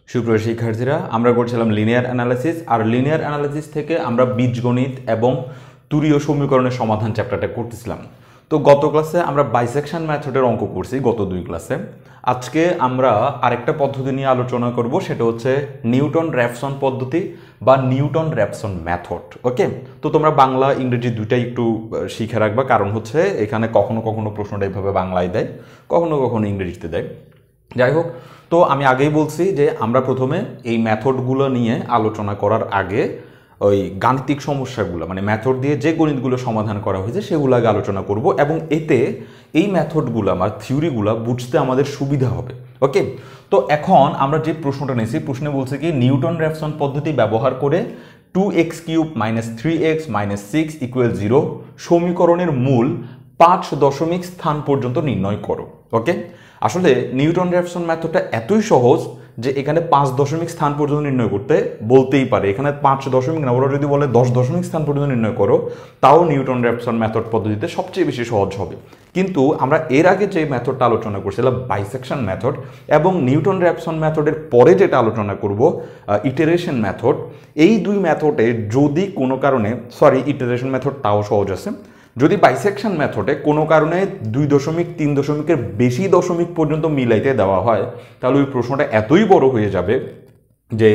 সুপ্রিয় শিক্ষার্থীরা, আমরা করছিলাম লিনিয়ার অ্যানালাইসিস। আর লিনিয়ার অ্যানালাইসিস থেকে আমরা বীজগণিত এবং তুরীয় সমীকরণের সমাধান চ্যাপ্টারটা করতেছিলাম। তো গত ক্লাসে আমরা বাইসেকশন মেথডের অঙ্ক করছি, গত 2 ক্লাসে। আজকে আমরা আরেকটা পদ্ধতি নিয়ে আলোচনা করব, সেটা হচ্ছে নিউটন র্যাফসন পদ্ধতি বা নিউটন র্যাফসন মেথড। ওকে, তো তোমরা বাংলা ইংরেজি দুইটাই একটু শিখে রাখবা, কারণ হচ্ছে এখানে কখনো কখনো প্রশ্নটা এইভাবে বাংলায় দেয়, কখনো কখনো ইংরেজিতে দেয়। যাই হোক, তো আমি আগেই বলছি যে আমরা প্রথমে এই মেথডগুলো নিয়ে আলোচনা করার আগে ওই গাণিতিক সমস্যাগুলো, মানে মেথড দিয়ে যে গণিতগুলো সমাধান করা হয়েছে সেগুলো আগে আলোচনা করব, এবং এতে এই মেথডগুলো আমার থিওরিগুলো বুঝতে আমাদের সুবিধা হবে। ওকে, তো এখন আমরা যে প্রশ্নটা নিয়েছি, প্রশ্নে বলছে কি নিউটন র্যাফসন পদ্ধতি ব্যবহার করে 2x³ - 3x - 6 = 0 সমীকরণের মূল 5 দশমিক স্থান পর্যন্ত নির্ণয় করো। ওকে, আসলে নিউটন র্যাফসন মেথডটা এতই সহজ যে এখানে 5 দশমিক স্থান পর্যন্ত নির্ণয় করতে বলতেই পারে। এখানে 5 দশমিক না, ওরা যদি বলে 10 দশমিক স্থান পর্যন্ত নির্ণয় করো, তাও নিউটন র্যাফসন মেথড পদ্ধতিতে সবচেয়ে বেশি সহজ হবে। কিন্তু আমরা এর আগে যে মেথডটা আলোচনা করছিলাম বাইসেকশন মেথড, এবং নিউটন র্যাফসন মেথডের পরে যেটা আলোচনা করব ইটারেশন মেথড, এই দুই মেথডে যদি কোনো কারণে, ইটারেশন মেথড তাও সহজ আছে, যদি বাইসেকশন মেথডে কোনো কারণে 2 দশমিক 3 দশমিকের বেশি দশমিক পর্যন্ত মিলাইতে দেওয়া হয়, তাহলে ওই প্রশ্নটা এতই বড় হয়ে যাবে যে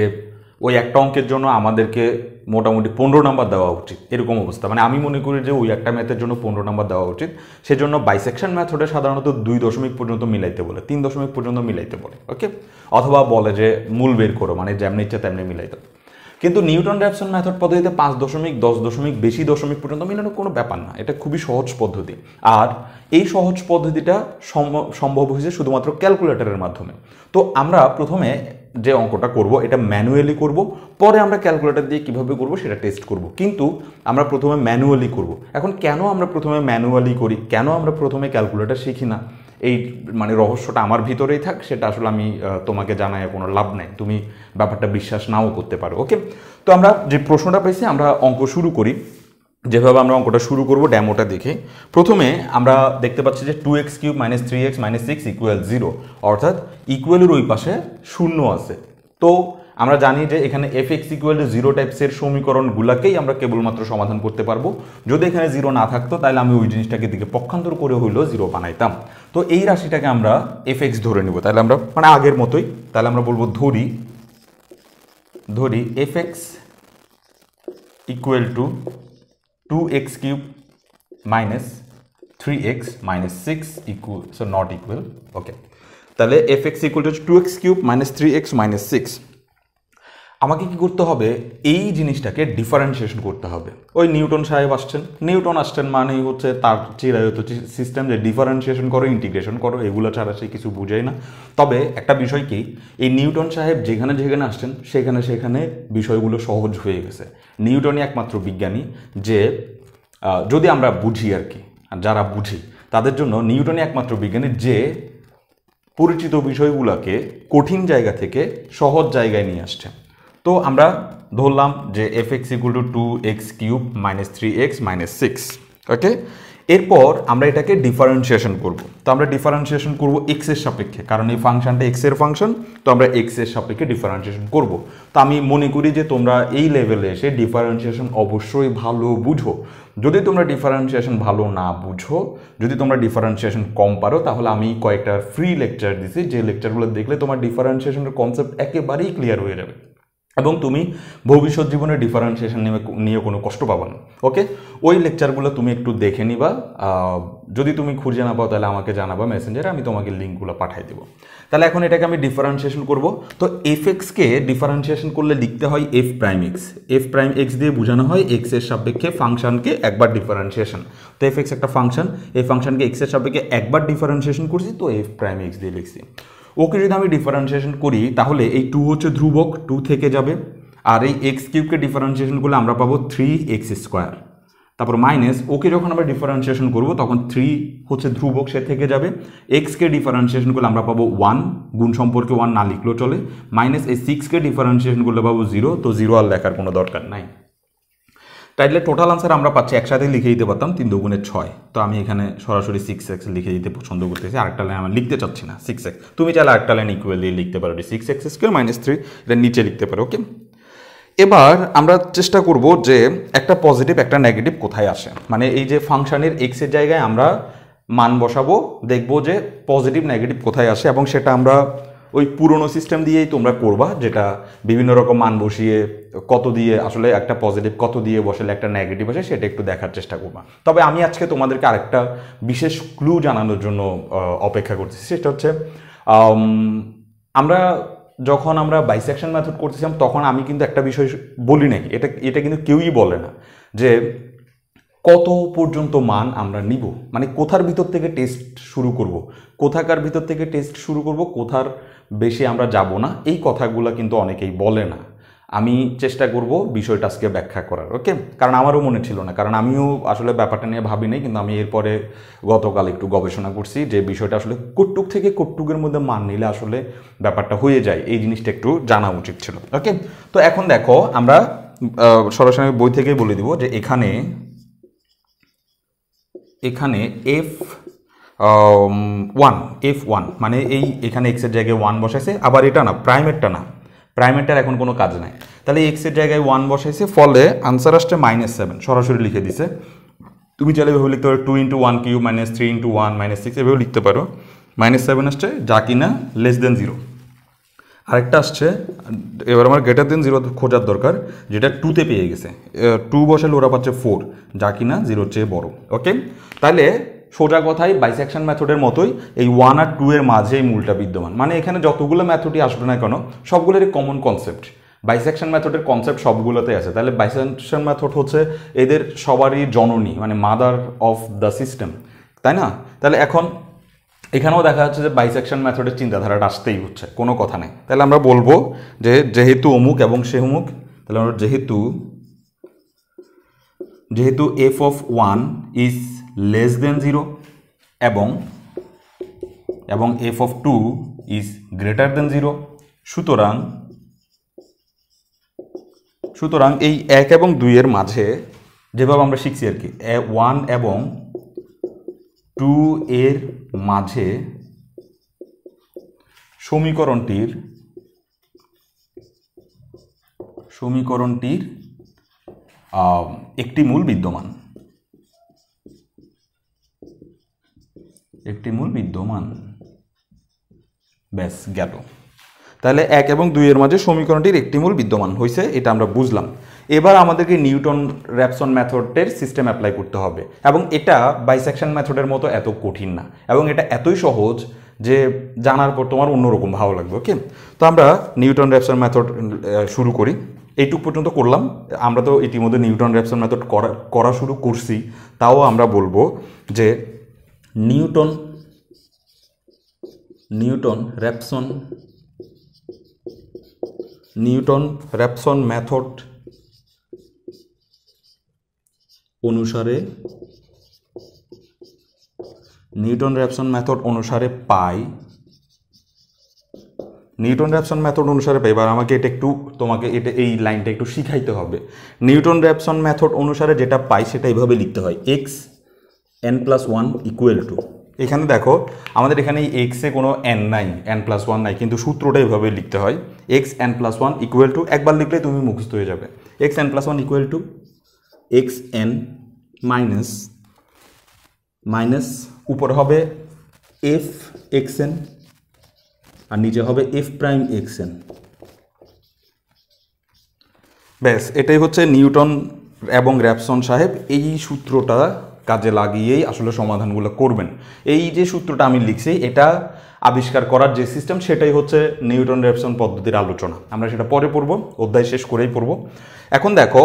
ওই একটা অঙ্কের জন্য আমাদেরকে মোটামুটি 15 নাম্বার দেওয়া উচিত, এরকম অবস্থা। মানে আমি মনে করি যে ওই একটা ম্যাথের জন্য 15 নাম্বার দেওয়া উচিত। সেজন্য বাইসেকশন মেথডে সাধারণত 2 দশমিক পর্যন্ত মিলাইতে বলে, 3 দশমিক পর্যন্ত মিলাইতে বলে। ওকে, অথবা বলে যে মূল বের করো, মানে যেমনি ইচ্ছা তেমনি মিলাইতে। কিন্তু নিউটন র্যাফসন মেথড পদ্ধতিতে 5 দশমিক 10 দশমিক বেশি দশমিক পর্যন্ত মিলানোর কোনো ব্যাপার না, এটা খুবই সহজ পদ্ধতি। আর এই সহজ পদ্ধতিটা সম্ভব হয়েছে শুধুমাত্র ক্যালকুলেটরের মাধ্যমে। তো আমরা প্রথমে যে অঙ্কটা করব এটা ম্যানুয়ালি করব, পরে আমরা ক্যালকুলেটর দিয়ে কিভাবে করব সেটা টেস্ট করব, কিন্তু আমরা প্রথমে ম্যানুয়ালি করব। এখন কেন আমরা প্রথমে ম্যানুয়ালি করি, কেন আমরা প্রথমে ক্যালকুলেটর শিখি না, এই মানে রহস্যটা আমার ভিতরেই থাক, সেটা আসলে আমি তোমাকে জানাই কোনো লাভ নাই, তুমি ব্যাপারটা বিশ্বাস নাও করতে পারো। ওকে, তো আমরা যে প্রশ্নটা পেয়েছি আমরা অঙ্ক শুরু করি। যেভাবে আমরা অঙ্কটা শুরু করব ড্যামোটা দেখে, প্রথমে আমরা দেখতে পাচ্ছি যে 2x³ - 3x - 6 = 0, অর্থাৎ ইকুয়ালের ওই পাশে শূন্য আছে। তো আমরা জানি যে এখানে fx = 0 টাইপসের সমীকরণগুলোকেই আমরা কেবলমাত্র সমাধান করতে পারবো। যদি এখানে 0 না থাকতো তাহলে আমি ওই জিনিসটাকে দিকে পক্ষান্তর করে হইলেও 0 বানাইতাম। তো এই রাশিটাকে আমরা fx ধরে নিব, তাহলে আমরা মানে আগের মতোই, তাহলে আমরা বলবো ধরি fx = 2x³ - 3x - 6 not equal. ওকে, তাহলে fx = 2x³ - 3x - 6। আমাকে কি করতে হবে, এই জিনিসটাকে ডিফারেন্সিয়েশন করতে হবে। ওই নিউটন সাহেব আসছেন, নিউটন আসছেন মানেই হচ্ছে তার চিরায়ত সিস্টেম যে ডিফারেন্সিয়েশন করো, ইন্টিগ্রেশন করো, এগুলো ছাড়া সে কিছু বুঝেই না। তবে একটা বিষয় কি, এই নিউটন সাহেব যেখানে যেখানে আসছেন সেখানে সেখানে বিষয়গুলো সহজ হয়ে গেছে। নিউটনই একমাত্র বিজ্ঞানী যে, যদি আমরা বুঝি আর কি, যারা বুঝি তাদের জন্য নিউটনই একমাত্র বিজ্ঞানী যে পরিচিত বিষয়গুলোকে কঠিন জায়গা থেকে সহজ জায়গায় নিয়ে আসছে। তো আমরা ধরলাম যে fx = 2x³ - 3x - 6। ওকে, এরপর আমরা এটাকে ডিফারেন্সিয়েশন করব। তো আমরা ডিফারেন্সিয়েশন করব x এর সাপেক্ষে, কারণ এই ফাংশনটা x এর ফাংশন, তো আমরা x এর সাপেক্ষে ডিফারেন্সিয়েশন করব। তো আমি মনে করি যে তোমরা এই লেভেলে এসে ডিফারেন্সিয়েশন অবশ্যই ভালো বুঝো। যদি তোমরা ডিফারেন্সিয়েশন ভালো না বুঝো, যদি তোমরা ডিফারেন্সিয়েশন কম পারো, তাহলে আমি কয়েকটা ফ্রি লেকচার দিছি, যে লেকচারগুলো দেখলে তোমার ডিফারেন্সিয়েশনের কনসেপ্ট একেবারেই ক্লিয়ার হয়ে যাবে এবং তুমি ভবিষ্যৎ জীবনে ডিফারেন্সিয়েশন নিয়ে কোনো কষ্ট পাবা না। ওকে, ওই লেকচারগুলো তুমি একটু দেখে নিবা। যদি তুমি খুঁজে না পাও তাহলে আমাকে জানাবা মেসেঞ্জারে, আমি তোমাকে লিঙ্কগুলো পাঠিয়ে দেবো। তাহলে এখন এটাকে আমি ডিফারেন্সিয়েশন করব। তো fx-কে ডিফারেন্সিয়েশন করলে লিখতে হয় f'(x). f'(x) দিয়ে বোঝানো হয় x এর সাপেক্ষে ফাংশনকে একবার ডিফারেন্সিয়েশন। তো fx একটা ফাংশন, এই ফাংশনকে x এর সাপেক্ষে একবার ডিফারেন্সিয়েশন করছি, তো f'(x) দিয়ে লিখছি। ওকে, যদি আমি ডিফারেন্সিয়েশন করি তাহলে এই 2 হচ্ছে ধ্রুবক, 2 থেকে যাবে, আর এই x³ ডিফারেন্সিয়েশন করলে আমরা পাবো 3x²। তারপর মাইনাস, ওকে যখন আমরা ডিফারেন্সিয়েশন করব তখন 3 হচ্ছে ধ্রুবক, সে থেকে যাবে, x-কে ডিফারেন্সিয়েশন করলে আমরা পাবো 1, গুণ সম্পর্কে 1 না লিখলেও চলে, মাইনাস এই 6-কে ডিফারেন্সিয়েশন করলে পাবো 0, তো 0 আর লেখার কোনো দরকার নাই। তাইলে টোটাল আনসার আমরা পাচ্ছি, একসাথে লিখে দিতে পারতাম 3 দুগুণে 6। তো আমি এখানে সরাসরি 6x লিখে দিতে পছন্দ করতেছি, আরেকটা লাইন আমি লিখতে চাচ্ছি না 6x। তুমি চাইলে আরেকটা লাইন ইকুয়াল দিয়ে লিখতে পারো 6x² - 3, এটা নিচে লিখতে পারো। ওকে, এবার আমরা চেষ্টা করব যে একটা পজিটিভ একটা নেগেটিভ কোথায় আসে, মানে এই যে ফাংশনের এক্সের জায়গায় আমরা মান বসাবো, দেখব যে পজিটিভ নেগেটিভ কোথায় আসে, এবং সেটা আমরা ওই পুরনো সিস্টেম দিয়েই তোমরা করবা, যেটা বিভিন্ন রকম মান বসিয়ে কত দিয়ে আসলে একটা পজিটিভ কত দিয়ে বসালে একটা নেগেটিভ আসে সেটা একটু দেখার চেষ্টা করবা। তবে আমি আজকে তোমাদেরকে আরেকটা বিশেষ ক্লু জানানোর জন্য অপেক্ষা করতেছি, সেটা হচ্ছে যখন আমরা বাইসেকশন মেথড করতেছিলাম তখন আমি কিন্তু একটা বিষয় বলি নাই, এটা কিন্তু কেউই বলে না যে কত পর্যন্ত মান আমরা নিব, মানে কোথার ভিতর থেকে টেস্ট শুরু করব, কোথাকার ভিতর থেকে টেস্ট শুরু করব, কোথার বেশি আমরা যাব না, এই কথাগুলো কিন্তু অনেকেই বলে না। আমি চেষ্টা করব বিষয়টা আজকে ব্যাখ্যা করার। ওকে, কারণ আমারও মনে ছিল না, কারণ আমিও আসলে ব্যাপারটা নিয়ে ভাবি নাই, কিন্তু আমি এরপরে গতকাল একটু গবেষণা করছি যে বিষয়টা আসলে কটুক থেকে কটুকের মধ্যে মান নিলে আসলে ব্যাপারটা হয়ে যায়, এই জিনিসটা একটু জানা উচিত ছিল। ওকে, তো এখন দেখো আমরা সরাসরি বই থেকেই বলে দিব যে এখানে f1 মানে এখানে এক্সের জায়গায় 1 বসাইছে, আবার এটা না প্রাইমেরটার এখন কোনো কাজ নাই, তাহলে এক্সের জায়গায় 1 বসাইছে, ফলে আনসার আসছে -7, সরাসরি লিখে দিছে। তুমি চাইলে এভাবে লিখতে পারো 2 × 1³ - 3 × 1 - 6, এভাবে লিখতে পারো। -7 আসছে যা কিনা <0। আরেকটা আসছে, এবার আমার <0 খোঁজার দরকার, যেটা 2তে পেয়ে গেছে, 2 বসালে ওরা পাচ্ছে 4, যা কিনা 0-র চেয়ে বড়। ওকে, তাহলে সোজা কথাই বাইসেকশন মেথডের মতোই এই 1 আর 2 এর মাঝেই মূলটা বিদ্যমান, মানে এখানে যতগুলো মেথডই আসবে না কেন সবগুলোরই কমন কনসেপ্ট, বাইসেকশন মেথডের কনসেপ্ট সবগুলোতেই আছে। তাহলে বাইসেকশন মেথড হচ্ছে এদের সবারই জননী, মানে মাদার অফ দ্য সিস্টেম, তাই না? তাহলে এখন এখানেও দেখা যাচ্ছে যে বাইসেকশন মেথডের চিন্তাধারাটা আসতেই হচ্ছে, কোনো কথা নেই। তাহলে আমরা বলবো যে যেহেতু অমুক এবং সে অমুক, তাহলে আমরা যেহেতু f(1) is less than 0 এবং f(2) is greater than 0, সুতরাং এই 1 এবং 2 এর মাঝে যেভাবে আমরা শিখছি আর কি, 1 এবং 2 এর মাঝে সমীকরণটির একটি মূল বিদ্যমান, ব্যাস গেল। তাহলে 1 এবং 2 এর মাঝে সমীকরণটির একটি মূল বিদ্যমান হয়েছে, এটা আমরা বুঝলাম। এবার আমাদেরকে নিউটন-র্যাপসন মেথডের সিস্টেম অ্যাপ্লাই করতে হবে, এবং এটা বাইসেকশন মেথডের মতো এত কঠিন না, এবং এটা এতই সহজ যে জানার পর তোমার অন্যরকম ভালো লাগবে। ওকে, তো আমরা নিউটন-র্যাপসন মেথড শুরু করি। এইটুক পর্যন্ত করলাম, আমরা তো ইতিমধ্যে নিউটন-র্যাপসন মেথড করা শুরু করছি, তাও আমরা বলবো যে নিউটন-র্যাপসন মেথড অনুসারে পাই, এবার আমাকে তোমাকে এই লাইনটা একটু শিখাইতে হবে। নিউটন-র্যাপসন মেথড অনুসারে যেটা পাই সেটা এইভাবে লিখতে হয়, xn+1 = এখানে দেখো আমাদের এখানে এই এক্সে কোনো n+1 নাই, কিন্তু সূত্রটা এইভাবে লিখতে হয়, xn+1 = একবার লিখলে তুমি মুখস্থ হয়ে যাবে, xn+1 = xn মাইনাস উপরে হবে f(xn) আর নিচে হবে f'(xn)। ব্যাস, এটাই হচ্ছে নিউটন এবং র্যাপসন সাহেব এই সূত্রটা কাজে লাগিয়েই আসলে সমাধানগুলো করবেন। এই যে সূত্রটা আমি লিখছি, এটা আবিষ্কার করার যে সিস্টেম সেটাই হচ্ছে নিউটন-র্যাপসন পদ্ধতির আলোচনা, আমরা সেটা পরে পড়ব, অধ্যায় শেষ করেই পড়ব। এখন দেখো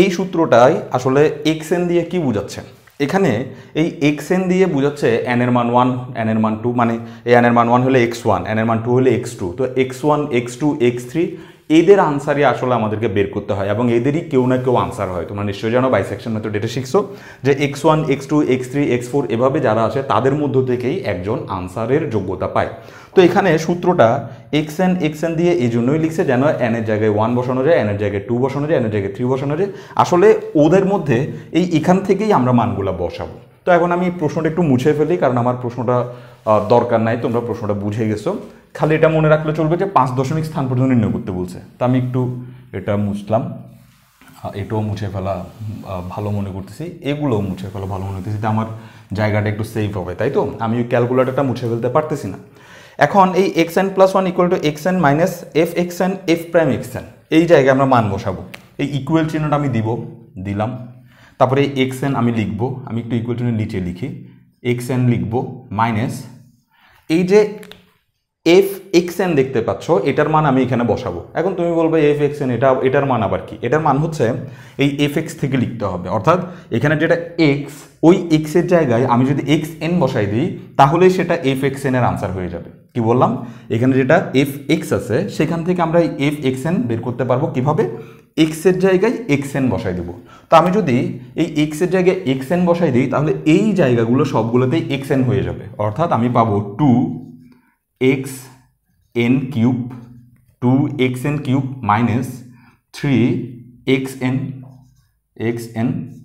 এই সূত্রটাই আসলে xn দিয়ে কি বোঝাচ্ছে, এখানে এই xn দিয়ে বোঝাচ্ছে n এর মান 1, n এর মান 2, মানে এই n এর মান 1 হলে x1, n এর মান 2 হলে x2, তো x1 x2 x3 এদের আনসারই আসলে আমাদেরকে বের করতে হয় এবং এদেরই কেউ না কেউ আনসার হয়। তোমরা নিশ্চয়ই জানো বাইসেকশন মেথড এটা শিখছো যে x1 x2 x3 x4 এভাবে যারা আছে তাদের মধ্য থেকেই একজন আনসারের যোগ্যতা পায়। তো এখানে সূত্রটা xn দিয়ে এই জন্যই লিখছে যেন n এর জায়গায় 1 বসানো যায়, n এর জায়গায় 2 বসানো যায়, n এর জায়গায় 3 বসানো যায়। আসলে ওদের মধ্যে এখান থেকেই আমরা মানগুলো বসাবো। তো এখন আমি প্রশ্নটা একটু মুছে ফেলি, কারণ আমার প্রশ্নটা দরকার নাই, তোমরা প্রশ্নটা বুঝে গেছো। খালি এটা মনে রাখলে চলবে যে 5 দশমিক স্থান পর্যন্ত নির্ণয় করতে বলছে। তো আমি একটু এটা মুছলাম, এটাও মুছে ফেলা ভালো মনে করতেছি, এগুলোও মুছে ফেলা ভালো মনে করতেছি, আমার জায়গাটা একটু সেফ হবে, তাই তো? আমি ক্যালকুলেটরটা মুছে ফেলতে পারতেছি না। এখন এই xn + 1 = xn - f xn f prime xn, এই জায়গায় আমরা মান বসাবো। এই ইকুয়াল চিহ্নটা আমি দিলাম, তারপরে এই xn আমি লিখবো, আমি একটু ইকুয়াল চিহ্নের নিচে লিখি, xn লিখবো মাইনাস এই যে f xn দেখতে পাচ্ছ এটার মান আমি এখানে বসাবো। এখন তুমি বলবে f xn এটার মান আবার কি? এটার মান হচ্ছে এই fx থেকে লিখতে হবে, অর্থাৎ এখানে যেটা x, ওই x এর জায়গায় আমি যদি xn বসাই দিই তাহলে সেটা f xn এর আনসার হয়ে যাবে। কি বললাম? এখানে যেটা fx আছে সেখান থেকে আমরা এই f xn বের করতে পারবো কিভাবে? x এর জায়গায় xn বসাই দেব। তো আমি যদি এই x এর জায়গায় xn বসাই দিই তাহলে এই জায়গাগুলো সবগুলোতেই xn হয়ে যাবে, অর্থাৎ আমি পাবো 2xn cube 2xn cube minus 3xn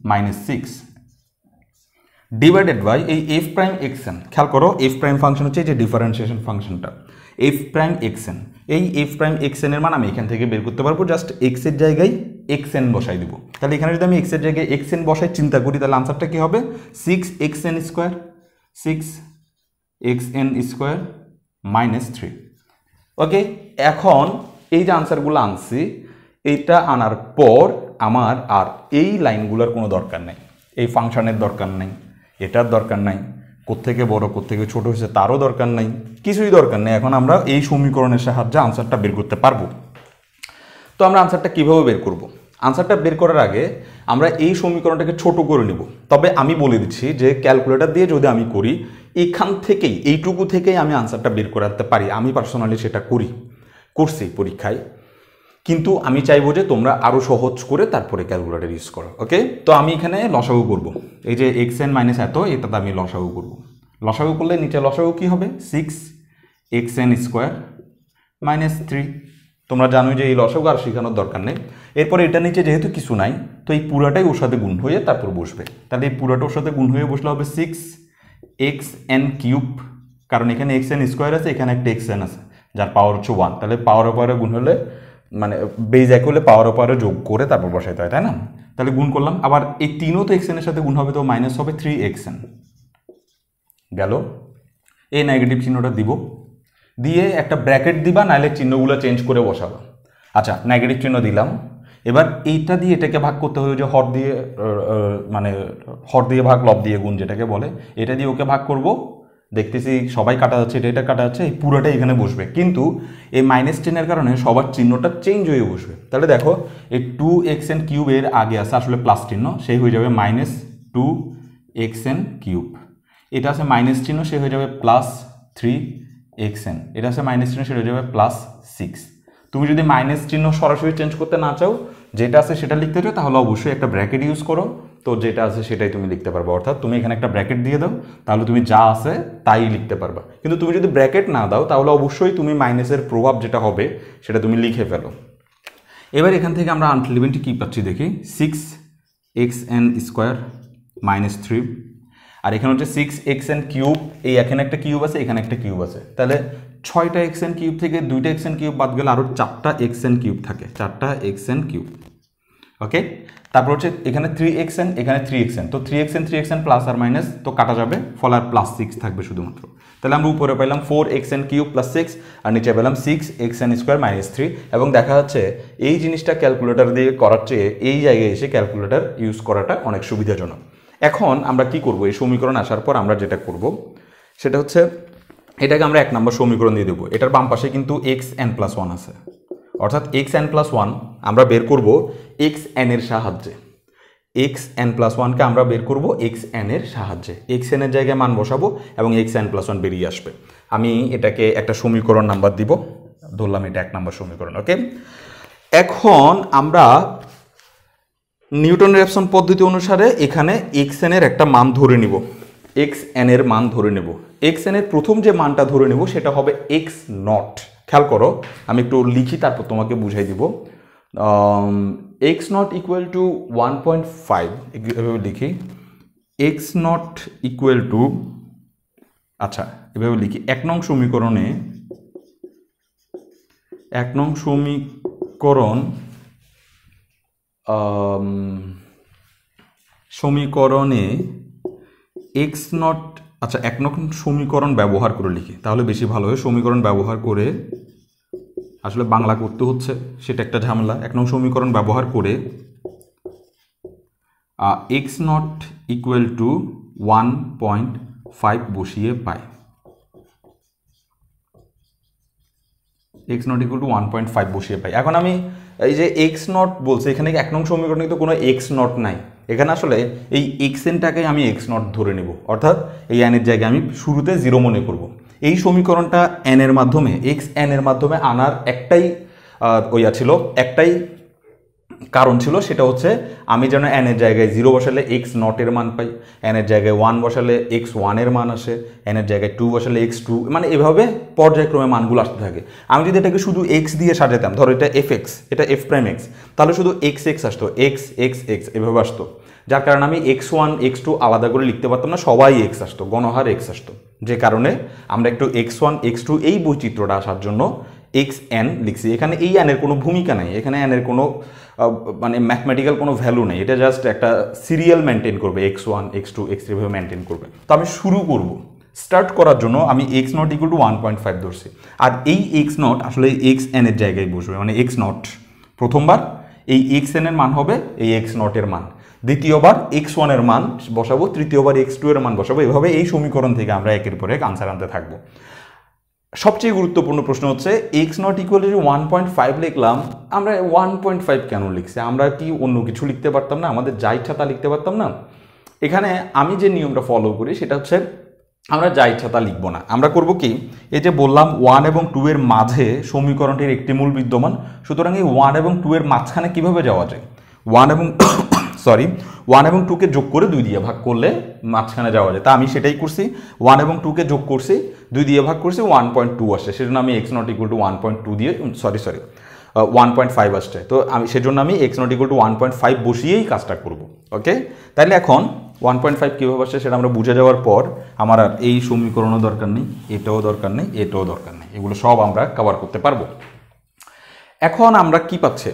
minus 6 divided by এই f প্রাইম xn। খেয়াল করো, f প্রাইম ফাংশন হচ্ছে যে ডিফারেন্সিয়েশন ফাংশনটা, f প্রাইম xn। এই f প্রাইম xn এর মান আমি এখান থেকে বের করতে পারবো, জাস্ট x এর জায়গায় xn বসাই দিব। তাহলে এখানে যদি আমি x এর জায়গায় xn বসাই চিন্তা করি তাহলে আনসারটা কি হবে? 6xn square, 6xn square minus 3। ওকে, এখন এই যে আনসারগুলো আনছি, এইটা আনার পর আমার আর এই লাইনগুলোর কোনো দরকার নাই, এই ফাংশনের দরকার নাই, এটার দরকার নাই, কোত্থেকে বড় কোত্থেকে ছোট হয়েছে তারও দরকার নাই, কিছুই দরকার নেই। এখন আমরা এই সমীকরণের সাহায্যে আনসারটা বের করতে পারবো। তো আমরা আনসারটা কিভাবে বের করব? আনসারটা বের করার আগে আমরা এই সমীকরণটাকে ছোট করে নিব। তবে আমি বলে দিচ্ছি যে ক্যালকুলেটর দিয়ে যদি আমি করি, এখান থেকেই এইটুকু থেকেই আমি আনসারটা বের করাতে পারি। আমি পার্সোনালি সেটা করছি পরীক্ষায়, কিন্তু আমি চাইবো যে তোমরা আরও সহজ করে তারপরে ক্যালকুলেটর ইউজ করো। ওকে, তো আমি এখানে লসাগু করব। এই যে xn মাইনাস এত, এটাতে আমি লসাগু করব। লসাগু করলে নিচে লসাগু কি হবে? 6xn square minus 3। তোমরা জানো যে এই লসাগু আর শেখানোর দরকার নেই। এরপরে এটা নিচে যেহেতু কিছু নাই, তো এই পুরাটাই ওর সাথে গুণ হয়ে তারপর বসবে। তাহলে এই পুরাটা ওর সাথে গুণ হয়ে বসলে হবে 6xn কিউব, কারণ এখানে xn স্কোয়ার আছে, এখানে একটা xn আছে যার পাওয়ার হচ্ছে 1। তাহলে পাওয়ার পাওয়ারে গুণ হলে মানে বেজ এক হলে পাওয়ার পাওয়ারে যোগ করে তারপর বসাইতে হয়, তাই না? তাহলে গুণ করলাম, আবার এই 3ও তো xn এর সাথে গুণ হবে, তো মাইনাস হবে 3xn গেল। এই নেগেটিভ চিহ্নটা দিব, দিয়ে একটা ব্র্যাকেট দিবা, নাহলে চিহ্নগুলো চেঞ্জ করে বসাবা। আচ্ছা, নেগেটিভ চিহ্ন দিলাম। এবার এইটা দিয়ে এটাকে ভাগ করতে হবে, যে হর দিয়ে ভাগ লব দিয়ে গুণ যেটাকে বলে, এটা দিয়ে ওকে ভাগ করব। দেখতেছি সবাই কাটা যাচ্ছে, এটা কাটা যাচ্ছে, এই পুরোটাই এখানে বসবে, কিন্তু এই মাইনাস চিহ্নের কারণে সবার চিহ্নটা চেঞ্জ হয়ে বসবে। তাহলে দেখো এই 2xn কিউবের আগে আছে আসলে প্লাস চিহ্ন, সেই হয়ে যাবে মাইনাস 2xn কিউব। এটা আছে মাইনাস চিহ্ন, সে হয়ে যাবে প্লাস 3xn। এটা আছে মাইনাস চিহ্ন, সেটা হয়ে যাবে প্লাস 6। তুমি যদি মাইনাস চিহ্ন সরাসরি চেঞ্জ করতে না চাও, যেটা আছে সেটা লিখতে চাও, তাহলে অবশ্যই একটা ব্র্যাকেট ইউজ করো। তো যেটা আছে সেটাই তুমি লিখতে পারবে, অর্থাৎ তুমি এখানে একটা ব্র্যাকেট দিয়ে দাও, তাহলে তুমি যা আছে তাই লিখতে পারবা। কিন্তু তুমি যদি ব্র্যাকেট না দাও তাহলে অবশ্যই তুমি মাইনাসের প্রভাব যেটা হবে সেটা তুমি লিখে ফেলো। এবার এখান থেকে আমরা আলটিমেটলি কি পাচ্ছি দেখি, 6xn স্কোয়ার মাইনাস 3, আর এখানে হচ্ছে 6xn কিউব। এই এখানে একটা কিউব আছে, এখানে একটা কিউব আছে, তাহলে 6টা xn কিউব থেকে 2টা xn কিউব বাদ গেলে আরও 4টা xn কিউব থাকে, 4টা xn কিউব। ওকে, তারপর হচ্ছে এখানে 3xn, এখানে 3xn, তো 3xn প্লাস আর মাইনাস তো কাটা যাবে, ফলে আর প্লাস 6 থাকবে শুধুমাত্র। তাহলে আমরা উপরে পাইলাম 4xn কিউব প্লাস 6, আর নিচে পেলাম 6xn স্কোয়ার মাইনাস 3। এবং দেখা যাচ্ছে এই জিনিসটা ক্যালকুলেটর দিয়ে করার চেয়ে এই জায়গায় এসে ক্যালকুলেটর ইউজ করাটা অনেক সুবিধাজনক। এখন আমরা কি করব, এই সমীকরণ আসার পর আমরা যেটা করব সেটা হচ্ছে এটাকে আমরা 1 নম্বর সমীকরণ দিয়ে দেবো। এটার বাম পাশে কিন্তু xn+1 আছে, অর্থাৎ xn+1 আমরা বের করব xn এর সাহায্যে। xn+1কে আমরা বের করব xn এর সাহায্যে, xn এর জায়গায় মান বসাবো এবং xn+1 বেরিয়ে আসবে। আমি এটাকে একটা সমীকরণ নাম্বার দিব, ধরলাম এটা 1 নম্বর সমীকরণ। ওকে, এখন আমরা নিউটনের রেফসন পদ্ধতি অনুসারে এখানে এক্স এন এর একটা মান ধরে নিব, এক্স এন এর মান ধরে নেব। এক্স এন এর প্রথম যে মানটা ধরে নেব সেটা হবে এক্স নট। খেয়াল করো, আমি একটু লিখি তারপর তোমাকে বুঝাই দিব। এক্স নট ইকুয়াল টু 1.5, এভাবে লিখি। এক্স নট ইকুয়াল টু, আচ্ছা এভাবে লিখি, 1 নং সমীকরণে, 1 নং সমীকরণে এক্স নট, আচ্ছা 1 নং সমীকরণ ব্যবহার করে লিখি তাহলে বেশি ভালো হয়। সমীকরণ ব্যবহার করে, আসলে বাংলা করতে হচ্ছে সেটা একটা ঝামেলা। 1 নং সমীকরণ ব্যবহার করে এক্স নট ইকুয়াল টু 1.5 বসিয়ে পাই। এক্স নট ইকুয়াল টু 1.5 বসিয়ে পাই। এখন আমি এই যে এক্স নট বলছে, এখানে 1 নং সমীকরণে কিন্তু কোনো এক্স নট নাই। এখানে আসলে এই এক্স এনটাকে আমি এক্স নট ধরে নেব, অর্থাৎ এই এন এর জায়গায় আমি শুরুতে 0 মনে করব। এই সমীকরণটা এন এর মাধ্যমে, এক্স এন এর মাধ্যমে আনার একটাই একটাই কারণ ছিল, সেটা হচ্ছে আমি যেন এন এর জায়গায় 0 বসালে এক্স নটের মান পাই, এন এর জায়গায় 1 বসালে এক্স 1 এর মান আসে, এন এর জায়গায় 2 বসালে এক্স 2, মানে এভাবে পর্যায়ক্রমে মানগুলো আসতে থাকে। আমি যদি এটাকে শুধু এক্স দিয়ে সাজাতাম, ধরো এটা এফ এক্স, এটা এফ প্রাইম এক্স, তাহলে শুধু এক্স এক্স আসতো, এক্স এক্স এক্স এভাবে আসতো, যার কারণে আমি এক্স 1 এক্স 2 আলাদা করে লিখতে পারতাম না, সবাই এক্স আসতো, গণহার এক্স আসতো। যে কারণে আমরা একটু এক্স 1 এক্স 2 এই বৈচিত্র্যটা আসার জন্য এক্স এন লিখছি। এখানে এই এনের কোনো ভূমিকা নাই, এখানে এনের কোনো মানে ম্যাথমেটিক্যাল কোনো ভ্যালু নেই, এটা জাস্ট একটা সিরিয়াল মেনটেন করবে, এক্স 1 এক্স 2 এক্স 3 ভাবে মেনটেন করবে। তো আমি শুরু করব, স্টার্ট করার জন্য আমি এক্স নট ইকুয়াল টু 1.5 ধরছি। আর এই এক্স নট আসলে এক্স এন এর জায়গায় বসবে, মানে এক্স নট প্রথমবার এই এক্স এন এর মান হবে এই এক্স নটের মান, দ্বিতীয়বার এক্স 1 এর মান বসাবো, তৃতীয়বার এক্স 2 এর মান বসাবো। এভাবে এই সমীকরণ থেকে আমরা একের পর এক আনসার আনতে থাকবো। সবচেয়ে গুরুত্বপূর্ণ প্রশ্ন হচ্ছে এক্স নট ইকুয়াল টু 1.5 লিখলাম, আমরা 1.5 কেন লিখছি? আমরা কি অন্য কিছু লিখতে পারতাম না? আমাদের যা ইচ্ছা তা লিখতে পারতাম না? এখানে আমি যে নিয়মটা ফলো করি সেটা হচ্ছে আমরা যা ইচ্ছা তা লিখবো না। আমরা করব কি, এই যে বললাম 1 এবং 2 এর মাঝে সমীকরণটির একটি মূল বিদ্যমান, সুতরাং এই 1 এবং 2 এর মাঝখানে কিভাবে যাওয়া যায়? 1 এবং 2কে যোগ করে 2 দিয়ে ভাগ করলে মাঝখানে যাওয়া যায়। তা আমি সেটাই করছি, 1 এবং 2কে যোগ করছি, 2 দিয়ে ভাগ করছি, 1.2 আসছে, সেজন্য আমি এক্স নট ইকুয়াল টু 1.2 দিয়ে 1.5 আসছে। তো আমি সেজন্য আমি এক্স নট ইকুয়াল টু 1.5 বসিয়েই কাজটা করব। ওকে, তাহলে এখন 1.5 কীভাবে আসছে সেটা আমরা বুঝে যাওয়ার পর আমার আর এই সমীকরণও দরকার নেই, এটাও দরকার নেই, এটাও দরকার নেই, এগুলো সব আমরা কভার করতে পারবো। এখন আমরা কি পাচ্ছি,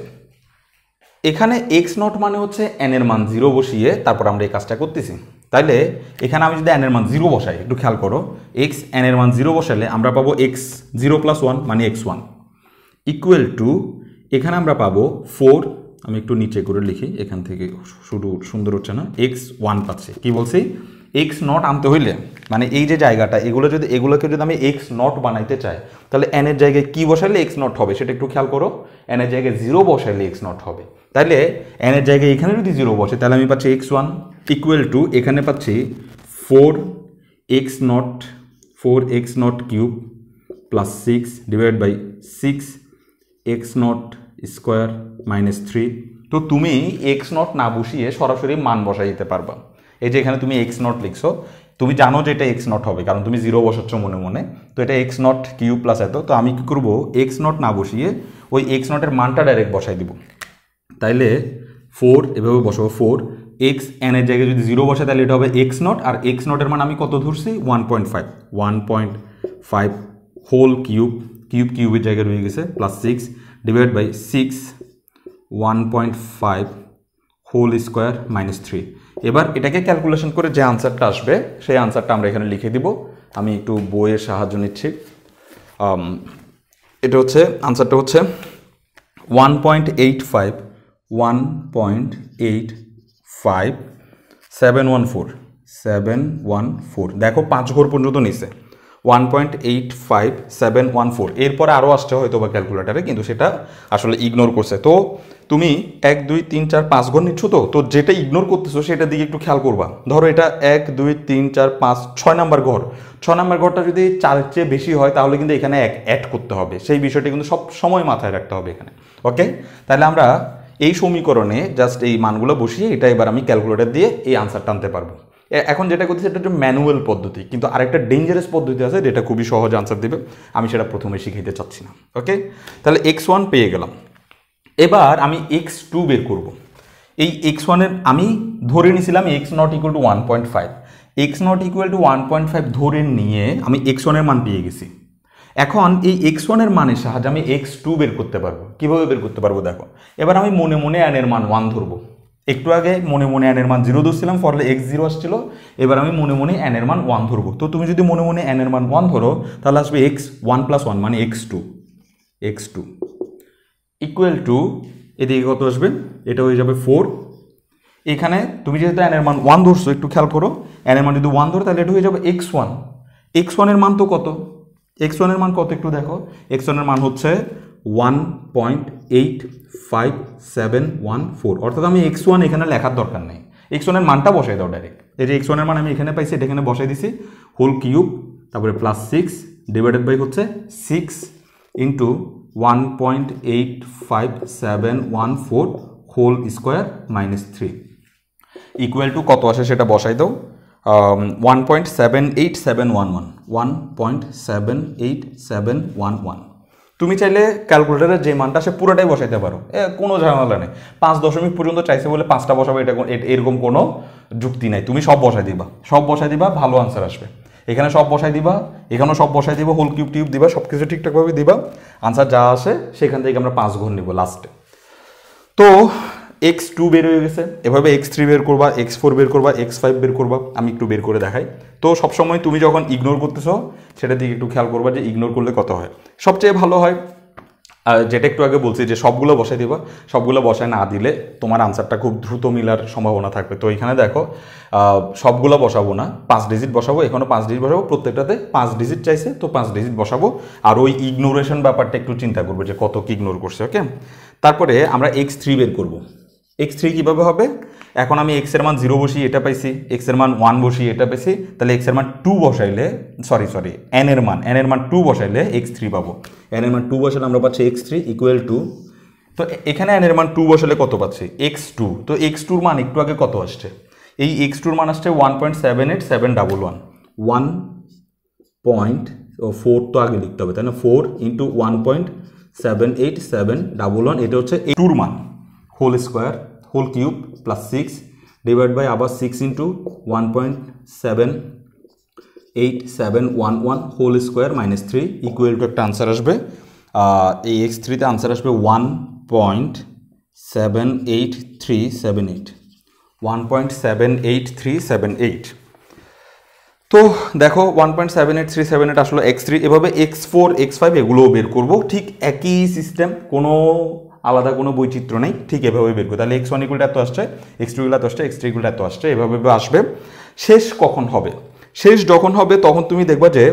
এখানে এক্স নট মানে হচ্ছে এন এর মান 0 বসিয়ে তারপর আমরা এই কাজটা করতেছি। তাইলে এখানে আমি যদি এন এর মান 0 বসাই, একটু খেয়াল করো, এক্স এন এর মান 0 বসালে আমরা পাবো এক্স 0 প্লাস 1 মানে এক্স 1 ইকুয়াল টু, এখানে আমরা পাবো 4, আমি একটু নিচে করে লিখি, এখান থেকে শুধু সুন্দর হচ্ছে না, এক্স 1 পাচ্ছি। কি বলছি, এক্স নট আনতে হইলে মানে এই যে জায়গাটা, এগুলোকে যদি আমি এক্স নট বানাইতে চাই তাহলে এন এর জায়গায় কি বসাইলে এক্স নট হবে সেটা একটু খেয়াল করো। এন এর জায়গায় 0 বসাইলে এক্স নট হবে। তাহলে এন এর জায়গায় এখানে যদি 0 বসে তাহলে আমি পাচ্ছি এক্স 1 ইকুয়াল টু, এখানে পাচ্ছি 4x not cube plus 6 divide by 6x not square minus 3। তো তুমি এক্স নট না বসিয়ে সরাসরি মান বসাই দিতে পারবা। এই যে এখানে তুমি এক্স নট লিখছো, তুমি জানো যে এটা এক্স নট হবে কারণ তুমি 0 বসাচ্ছ মনে মনে, তো এটা এক্স নট কিউব প্লাস এত। তো আমি কি করবো, এক্স নট না বসিয়ে ওই এক্স নটের মানটা ডাইরেক্ট বসাই দিব। তাইলে 4 এভাবে বসাবো, 4 এক্স এন এর জায়গায় যদি 0 বসে তাহলে এটা হবে এক্স নট, আর এক্স নটের মান আমি কত ধরছি 1.5 হোল কিউবের জায়গায় রয়ে গেছে plus 6 divide by 6 1.5 whole square minus 3। এবার এটাকে ক্যালকুলেশন করে যে আনসারটা আসবে সেই আনসারটা আমরা এখানে লিখে দিব। আমি একটু বইয়ের সাহায্য নিচ্ছি। এটা হচ্ছে আনসারটা হচ্ছে 1.85 714। দেখো 5 ঘর পর্যন্ত নিছে, 1.85714, এরপরে আরও আসছে হয়তো বা ক্যালকুলেটারে, কিন্তু সেটা আসলে ইগনোর করছে। তো তুমি 1 2 3 4 5 ঘর নিচ্ছ, তো যেটা ইগনোর করতেছো সেটার দিকে একটু খেয়াল করবা। ধরো এটা 1 2 3 4 5 6 নাম্বার ঘর, 6 নাম্বার ঘরটা যদি 4-এর চেয়ে বেশি হয় তাহলে কিন্তু এখানে 1 অ্যাড করতে হবে, সেই বিষয়টি কিন্তু সব সময় মাথায় রাখতে হবে এখানে। ওকে, তাহলে আমরা এই সমীকরণে জাস্ট এই মানগুলো বসিয়ে এটা এবার আমি ক্যালকুলেটর দিয়ে এই আনসারটা আনতে পারবো। এখন যেটা করতেছি এটা হচ্ছে ম্যানুয়াল পদ্ধতি, কিন্তু আরেকটা ডেঞ্জারাস পদ্ধতি আছে যেটা খুবই সহজ আনসার দেবে, আমি সেটা প্রথমে শিখাইতে চাচ্ছি না। ওকে, তাহলে x1 পেয়ে গেলাম। এবার আমি x2 বের করব। এই x1-এর আমি ধরে নিয়েছিলাম x not equal to 1.5, x not equal to 1.5 ধরে নিয়ে আমি x1-এর মান পেয়ে গেছি। এখন এই x1-এর মানের সাহায্যে আমি x2 বের করতে পারবো। কীভাবে বের করতে পারবো দেখো, এবার আমি মনে মনে n-এর মান 1 ধরবো। একটু আগে মনে মনে n-এর মান 0 ধরছিলাম, ফলে x0 আসছিল, এবার আমি মনে মনে n-এর মান 1 ধরবো। তো তুমি যদি মনে মনে n-এর মান 1 ধরো তাহলে আসবে x1 + 1 মানে x2 ইকুয়াল টু, এদিকে কত আসবে, এটা হয়ে যাবে 4। এখানে তুমি যেহেতু n-এর মান 1 ধরছো, একটু খেয়াল করো, n-এর মান যদি 1 ধরো তাহলে এটা হয়ে যাবে x1-এর মান তো কত, x1-এর মান কত একটু দেখো, x1-এর মান হচ্ছে 1.85714, অর্থাৎ আমি x1 এখানে লেখার দরকার নেই, x1-এর মানটা বসাই দাও ডাইরেক্ট। এই যে x1-এর মান আমি এখানে পাইছি, এটা এখানে বসাই দিছি, হোল কিউব, তারপরে +6 ডিভাইডেড বাই হচ্ছে 6 into 1.85714 whole square -3 equal to কত আসে সেটা বসাই দাও, 1.78711। তুমি চাইলে ক্যালকুলেটারের যে মানটা সে পুরোটাই বসাইতে পারো, কোনো ঝামেলা নেই। 5 দশমিক পর্যন্ত চাইছে বলে 5টা বসাবে, এটা এরকম কোনো যুক্তি নাই। তুমি সব বসাই দিবা, ভালো আনসার আসবে। এখানে সব বসাই দিবা, এখানেও সব বসাই দিবা, হোল কিউব টিউব দিবা, সব কিছু ঠিকঠাকভাবে দিবা, আনসার যা আসে সেখান থেকে আমরা 5 ঘর নিব লাস্টে। তো x2 বের হয়ে গেছে, এভাবে x3 বের করবা, x4 বের করবা, x5 বের করবা। আমি একটু বের করে দেখাই। তো সবসময় তুমি যখন ইগনোর করতেছো সেটা দিকে একটু খেয়াল করবা যে ইগনোর করলে কত হয়। সবচেয়ে ভালো হয় যেটা একটু আগে বলছি যে সবগুলো বসাই দিবা, সবগুলো বসায় না দিলে তোমার আনসারটা খুব দ্রুত মিলার সম্ভাবনা থাকবে। তো এখানে দেখো সবগুলো বসাবো না, 5 ডিজিট বসাবো, এখানেও 5 ডিজিট বসাবো, প্রত্যেকটাতে 5 ডিজিট চাইছে তো 5 ডিজিট বসাবো। আর ওই ইগনোরেশন ব্যাপারটা একটু চিন্তা করবো যে কত কি ইগনোর করছে। ওকে, তারপরে আমরা x3 বের করবো। x3 কীভাবে হবে, এখন আমি x এর মান 0 বসিয়ে এটা পাইছি, x এর মান 1 বসিয়ে এটা পাইছি, তাহলে x এর মান 2 বসাইলে n এর মান 2 বসাইলে x3 পাবো। n এর মান 2 বসালে আমরা পাচ্ছি x3 ইকুয়াল টু, তো এখানে n এর মান 2 বসালে কত পাচ্ছি, x2। তো x2-র মান একটু আগে কত আসছে, এই x2-র মান আসছে 1.78711, 1.4 তো আগে লিখতে হবে তাই না, 4 ইন্টু 1.78711, এটা হচ্ছে 2-র মান, whole square, whole cube, +6 divide by আবার 6 into 1.78711 whole square -3 equal to একটা আনসার আসবে, এই x3-তে আনসার আসবে 1.78378। তো দেখো 1.78378 আসলে x3, এভাবে x4 x5 এগুলোও বের করব, ঠিক একই সিস্টেম, কোনো আলাদা কোনো বৈচিত্র্য নেই, ঠিক এভাবে বের করবো। তাহলে x1 ইকুয়াল এত আসছে, x2 ইকুয়াল এত আসছে, x3 ইকুয়াল এত আসছে, এভাবে আসবে। শেষ কখন হবে, শেষ যখন হবে তখন তুমি দেখবা যে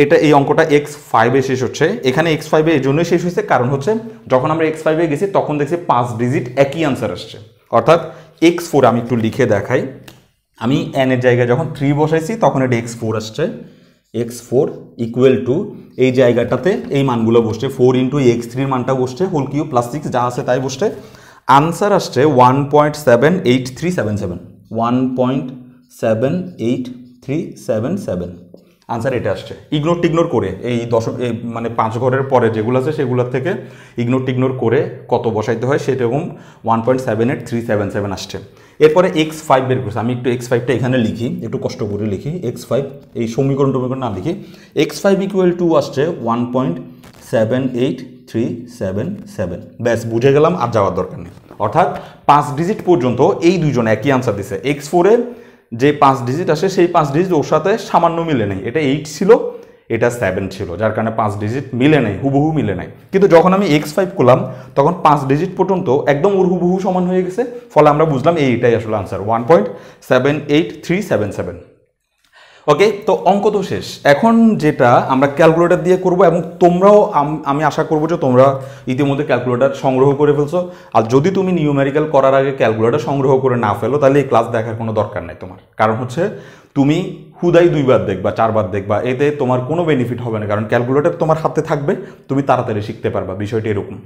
এটা এই অঙ্কটা x5-এ শেষ হচ্ছে। এখানে x5-এ এই জন্যই শেষ হয়েছে কারণ হচ্ছে যখন আমরা x5-এ গেছি তখন দেখছি 5 ডিজিট একই আনসার আসছে, অর্থাৎ x4 আমি একটু লিখে দেখাই, আমি n এর জায়গায় যখন 3 বসাইছি তখন এটা x4 আসছে, x4 ইকুয়াল টু এই জায়গাটাতে এই মানগুলো বসছে, 4 ইন্টু x3-র মানটা বসছে, হোল কিউব +6 যা আছে তাই বসছে, আনসার আসছে 1.78377, 1.78377 আনসার এটা আসছে। ইগনোর টিগনোর করে এই মানে 5 ঘরের পরে যেগুলো আছে সেগুলোর থেকে ইগনোর টিগনোর করে কত বসাইতে হয় সেরকম 1.78377 আসছে। এরপরে x5 বের করছে, আমি একটু x5টা এখানে লিখি, একটু কষ্ট করে লিখি, x5 এই সমীকরণ না লিখি, x5 ইকুয়াল টু আসছে 1.78377, ব্যাস বুঝে গেলাম, আর যাওয়ার দরকার নেই। অর্থাৎ 5 ডিজিট পর্যন্ত এই দুইজন একই আনসার দিছে। x4-এ যে 5 ডিজিট আসে সেই 5 ডিজিট ওর সাথে সামান্য মিলে নেই, এটা 8 ছিল, এটা 7 ছিল, যার কারণে 5 ডিজিট মিলে নেই, হুবহু মিলে নাই। কিন্তু যখন আমি x5 করলাম তখন 5 ডিজিট পর্যন্ত একদম ওর হুবহু সমান হয়ে গেছে, ফলে আমরা বুঝলাম এইটাই আসলে আনসার 1.78377। ওকে, তো অঙ্ক তো শেষ। এখন যেটা আমরা ক্যালকুলেটর দিয়ে করব, এবং তোমরাও আমি আশা করবো যে তোমরা ইতিমধ্যে ক্যালকুলেটর সংগ্রহ করে ফেলছো। আর যদি তুমি নিউমেরিক্যাল করার আগে ক্যালকুলেটর সংগ্রহ করে না ফেলো, তাহলে এই ক্লাস দেখার কোনো দরকার নেই তোমার। কারণ হচ্ছে তুমি হুদাই 2 বার দেখবা, 4 বার দেখবা, এতে তোমার কোনো বেনিফিট হবে না। কারণ ক্যালকুলেটর তোমার হাতে থাকবে, তুমি তাড়াতাড়ি শিখতে পারবা, বিষয়টি এরকম।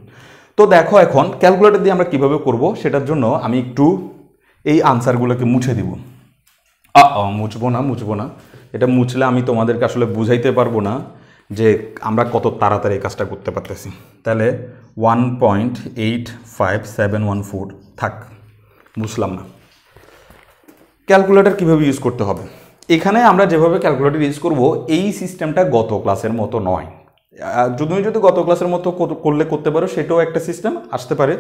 তো দেখো এখন ক্যালকুলেটর দিয়ে আমরা কিভাবে করব, সেটার জন্য আমি একটু এই আনসারগুলোকে মুছে দিব। মুছবো না, এটা মুছলে আমি তোমাদেরকে আসলে বুঝাইতে পারবো না যে আমরা কত তাড়াতাড়ি এই কাজটা করতে পারতেছি। তাহলে 1.85714 থাক, মুছলাম না। ক্যালকুলেটর কীভাবে ইউজ করতে হবে, এখানে আমরা যেভাবে ক্যালকুলেটর ইউজ করব এই সিস্টেমটা গত ক্লাসের মতো নয়। তুমি যদি গত ক্লাসের মতো করলে করতে পারো, সেটাও একটা সিস্টেম আসতে পারে,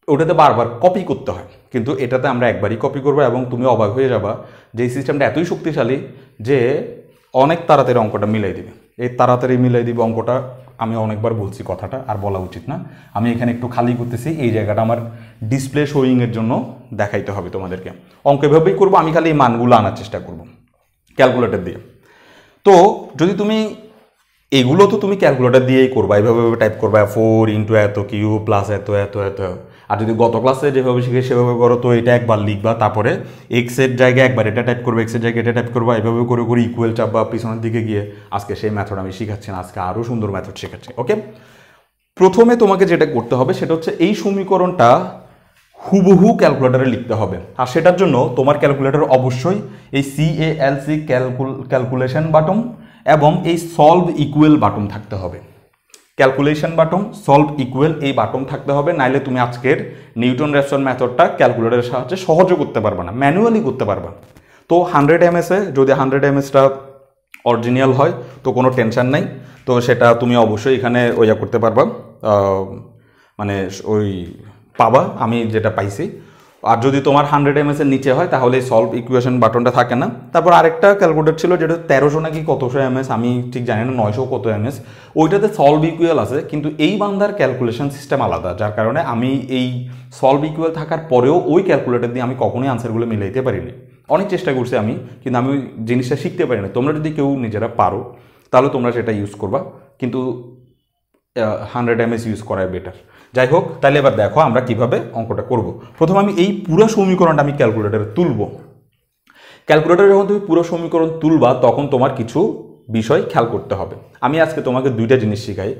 ওটাতে বারবার কপি করতে হয়। কিন্তু এটাতে আমরা একবারই কপি করবো, এবং তুমি অবাক হয়ে যাবা যে এই সিস্টেমটা এতই শক্তিশালী যে অনেক তাড়াতাড়ি অঙ্কটা মিলাই দিবে। এই তাড়াতাড়ি মিলাই দিবে অঙ্কটা, আমি অনেকবার বলছি কথাটা, আর বলা উচিত না। আমি এখানে একটু খালি করতেছি, এই জায়গাটা আমার ডিসপ্লে শোয়িংয়ের জন্য দেখাইতে হবে তোমাদেরকে। অঙ্ক এভাবেই করবো, আমি খালি এই মানগুলো আনার চেষ্টা করব ক্যালকুলেটর দিয়ে। তো যদি তুমি এগুলো তো তুমি ক্যালকুলেটর দিয়েই করবা, এইভাবে টাইপ করবা 4 × এত কিউ প্লাস এত এত এত। আর যদি গত ক্লাসে যেভাবে শিখে সেভাবে করো, তো এটা একবার লিখবা, তারপরে এক্সের জায়গায় একবার এটা টাইপ করবে, এক্সের জায়গায় এটা টাইপ করবা, এভাবে করে করে ইকুয়াল চাপবা পিছনের দিকে গিয়ে। আজকে সেই মেথড আমি শিখাচ্ছি না, আজকে আরও সুন্দর মেথড শেখাচ্ছি। ওকে, প্রথমে তোমাকে যেটা করতে হবে সেটা হচ্ছে এই সমীকরণটা হুবহু ক্যালকুলেটরে লিখতে হবে। আর সেটার জন্য তোমার ক্যালকুলেটর অবশ্যই এই CALC ক্যালকুলেশন বাটন এবং এই সলভ ইকুয়াল বাটন থাকতে হবে। ক্যালকুলেশন বাটন, সলভ ইকুয়াল এই বাটন থাকতে হবে, নাইলে তুমি আজকের নিউটন রেফসন মেথডটা ক্যালকুলেটরের সাহায্যে সহজে করতে পারবে না, ম্যানুয়ালি করতে পারবা। তো 100 ms-এ যদি 100 ms-টা অরিজিনাল হয় তো কোনো টেনশন নাই, তো সেটা তুমি অবশ্যই এখানে ওইয়া করতে পারবা, মানে ওই পাবা, আমি যেটা পাইছি। আর যদি তোমার 100 ms-এর নিচে হয় তাহলে সলভ ইকুয়েশন বাটনটা থাকে না। তারপর আরেকটা ক্যালকুলেটর ছিল যেটা 1300 নাকি কতশো ms, আমি ঠিক জানি না, 900 কত ms, ওইটাতে সলভ ইকুয়াল আছে, কিন্তু এই বান্দার ক্যালকুলেশন সিস্টেম আলাদা, যার কারণে আমি এই সলভ ইকুয়াল থাকার পরেও ওই ক্যালকুলেটর দিয়ে আমি কখনোই আনসারগুলো মিলাইতে পারিনি। অনেক চেষ্টা করছি আমি, কিন্তু আমি ওই জিনিসটা শিখতে পারিনি। তোমরা যদি কেউ নিজেরা পারো তাহলে তোমরা সেটা ইউজ করবা, কিন্তু 100 ms ইউজ করাই বেটার। যাই হোক, তাহলে এবার দেখো আমরা কিভাবে অঙ্কটা করব। প্রথমে আমি এই পুরো সমীকরণটা আমি ক্যালকুলেটরে তুলব। ক্যালকুলেটরে যখন তুমি পুরো সমীকরণ তুলবা তখন তোমার কিছু বিষয় খেয়াল করতে হবে। আমি আজকে তোমাকে দুইটা জিনিস শিখাই।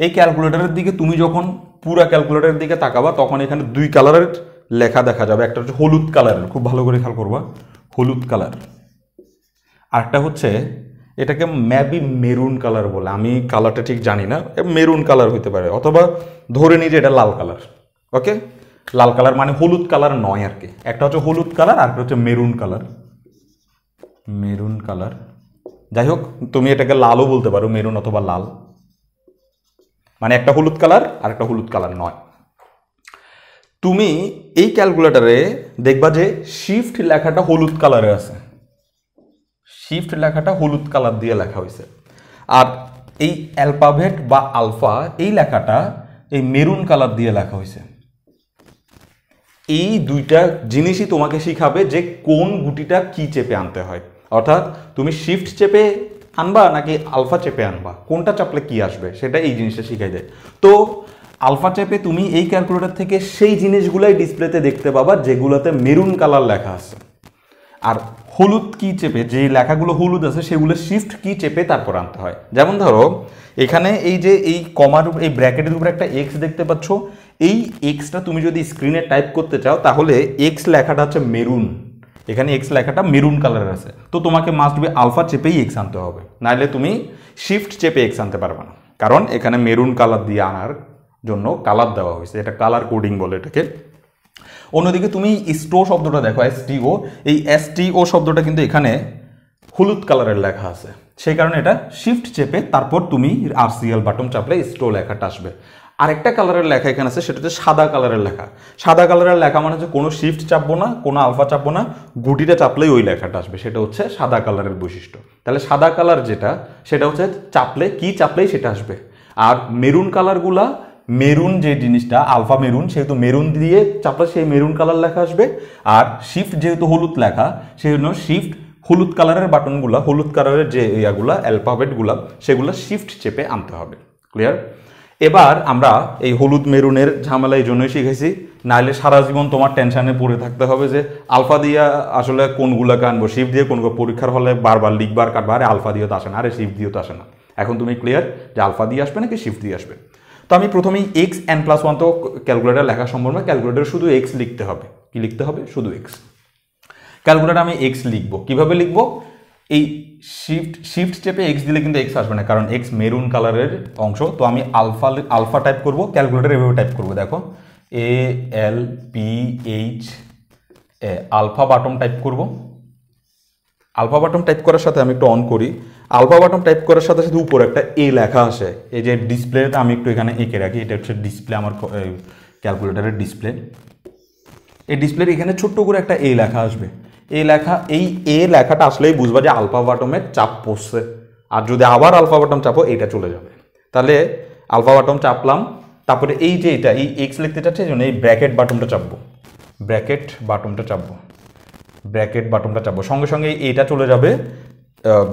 এই ক্যালকুলেটরের দিকে তুমি যখন পুরো ক্যালকুলেটরের দিকে তাকাবা তখন এখানে 2 কালারের লেখা দেখা যাবে। একটা হচ্ছে হলুদ কালারের, খুব ভালো করে খেয়াল করবা, হলুদ কালার। আরেকটা হচ্ছে এটাকে ম্যাবি মেরুন কালার বলে, আমি কালারটা ঠিক জানি না, মেরুন কালার হইতে পারে, অথবা ধরে নিই যে এটা লাল কালার। ওকে, লাল কালার মানে হলুদ কালার নয় আর কি। একটা হচ্ছে হলুদ কালার আর একটা হচ্ছে মেরুন কালার। মেরুন কালার, যাই হোক তুমি এটাকে লালও বলতে পারো, মেরুন অথবা লাল, মানে একটা হলুদ কালার আর একটা হলুদ কালার নয়। তুমি এই ক্যালকুলেটরে দেখবা যে শিফট লেখাটা হলুদ কালারে আছে, শিফট লেখাটা হলুদ কালার দিয়ে লেখা হয়েছে। আর এই অ্যালফাবেট বা আলফা এই লেখাটা এই মেরুন কালার দিয়ে লেখা হয়েছে। এই দুইটা জিনিসই তোমাকে শিখাবে যে কোন গুটিটা কি চেপে আনতে হয়, অর্থাৎ তুমি শিফট চেপে আনবা নাকি আলফা চেপে আনবা, কোনটা চাপলে কি আসবে সেটা এই জিনিসটা শিখাই দেয়। তো আলফা চেপে তুমি এই ক্যালকুলেটর থেকে সেই জিনিসগুলাই ডিসপ্লেতে দেখতে পাবা যেগুলোতে মেরুন কালার লেখা আছে। আর হলুদ কি চেপে, যে লেখাগুলো হলুদ আছে সেগুলো শিফট কি চেপে তারপর আনতে হয়। যেমন ধরো এখানে এই যে এই কমার এই ব্র্যাকেটের উপরে একটা এক্স দেখতে পাচ্ছ, এই এক্সটা তুমি যদি স্ক্রিনে টাইপ করতে চাও তাহলে এক্স লেখাটা হচ্ছে মেরুন, এখানে এক্স লেখাটা মেরুন কালারের আছে, তো তোমাকে মাস্ট বি আলফা চেপেই এক্স আনতে হবে, নাহলে তুমি শিফট চেপে এক্স আনতে পারবে না, কারণ এখানে মেরুন কালার দিয়ে আনার জন্য কালার দেওয়া হয়েছে, এটা কালার কোডিং বলে এটাকে। অন্যদিকে তুমি স্টো শব্দটা দেখো, STO, এই STO শব্দটা কিন্তু এখানে হলুদ কালারের লেখা আছে, সেই কারণে এটা শিফট চেপে তারপর তুমি RCL বাটন চাপলে স্টো লেখাটা আসবে। আরেকটা কালারের লেখা এখানে আছে, সেটা হচ্ছে সাদা কালারের লেখা। সাদা কালারের লেখা মানে হচ্ছে কোনো শিফট চাপবো না, কোনো আলফা চাপবো না, গুটিটা চাপলেই ওই লেখাটা আসবে, সেটা হচ্ছে সাদা কালারের বৈশিষ্ট্য। তাহলে সাদা কালার যেটা সেটা হচ্ছে চাপলে কি চাপলেই সেটা আসবে। আর মেরুন কালারগুলা, মেরুন যে জিনিসটা আলফা মেরুন, সেহেতু মেরুন দিয়ে চাপলে সেই মেরুন কালার লেখা আসবে। আর শিফট যেহেতু হলুদ লেখা সেই জন্য শিফট হলুদ কালারের বাটনগুলা, হলুদ কালারের যে ইয়াগুলা অ্যালফাবেটগুলা, সেগুলো শিফট চেপে আনতে হবে। ক্লিয়ার? এবার আমরা এই হলুদ মেরুনের ঝামেলা এই জন্যই শিখেছি, নাহলে সারা জীবন তোমার টেনশনে পড়ে থাকতে হবে যে আলফা দিয়ে আসলে কোনগুলোকে আনবো, শিফট দিয়ে কোনগুলো, পরীক্ষার হলে বারবার লিখবার কাটবা, আরে আলফা দিয়ে তো আসে না, আরে শিফট দিয়ে তো আসে না। এখন তুমি ক্লিয়ার যে আলফা দিয়ে আসবে নাকি শিফট দিয়ে আসবে। তো আমি প্রথমেই xn+1 তো ক্যালকুলেটার লেখা সম্ভব না, ক্যালকুলেটার শুধু এক্স লিখতে হবে। কি লিখতে হবে? শুধু এক্স। ক্যালকুলেটার আমি এক্স লিখবো, কিভাবে লিখবো? এই শিফট চেপে এক্স দিলে কিন্তু এক্স আসবে না, কারণ এক্স মেরুন কালারের অংশ। তো আমি আলফা টাইপ করবো, ক্যালকুলেটার এভাবে টাইপ করবো, দেখো ALPH আলফা বাটন টাইপ করব। আলফা বাটন টাইপ করার সাথে আমি একটু অন করি, আলফা বাটন টাইপ করার সাথে সাথে উপরে একটা এ লেখা আসে। এই যে ডিসপ্লেটা আমি একটু এখানে এঁকে রাখি, এটা হচ্ছে ডিসপ্লে, আমার ক্যালকুলেটারের ডিসপ্লে। এই ডিসপ্লের এখানে ছোট্ট করে একটা এ লেখা আসবে। এই এ লেখাটা আসলেই বুঝবা যে আলফা বাটনের চাপ পড়ছে। আর যদি আবার আলফা বাটন চাপো, এটা চলে যাবে। তাহলে আলফা বাটন চাপলাম, তারপরে এই যে এটা এই এক্স লিখতে চাচ্ছে, এই জন্য এই ব্র্যাকেট বাটনটা চাপবো, ব্র্যাকেট বাটনটা চাপবো। সঙ্গে সঙ্গে এটা চলে যাবে,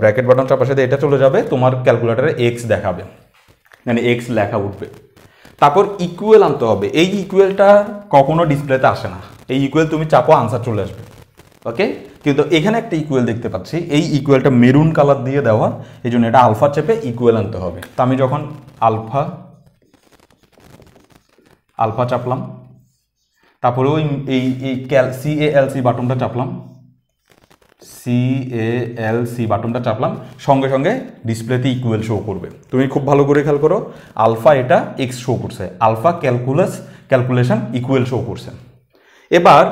ব্র্যাকেট বাটন চাপার সাথে এটা চলে যাবে, তোমার ক্যালকুলেটারে এক্স দেখাবে, মানে এক্স লেখা উঠবে। তারপর ইকুয়াল আনতে হবে। এই ইকুয়ালটা কখনো ডিসপ্লেতে আসে না, এই ইকুয়াল তুমি চাপো, আনসার চলে আসবে। ওকে, কিন্তু এখানে একটা ইকুয়াল দেখতে পাচ্ছি, এই ইকুয়ালটা মেরুন কালার দিয়ে দেওয়া, এই জন্য এটা আলফা চেপে ইকুয়াল আনতে হবে। তো আমি যখন আলফা চাপলাম, তারপরে ওই CALC বাটনটা চাপলাম, সঙ্গে সঙ্গে ডিসপ্লেতে ইকুয়াল শো করবে। তুমি খুব ভালো করে খেয়াল করো, আলফা এটা এক্স শো করছে, আলফা ক্যালকুলেশন ইকুয়াল শো করছে। এবার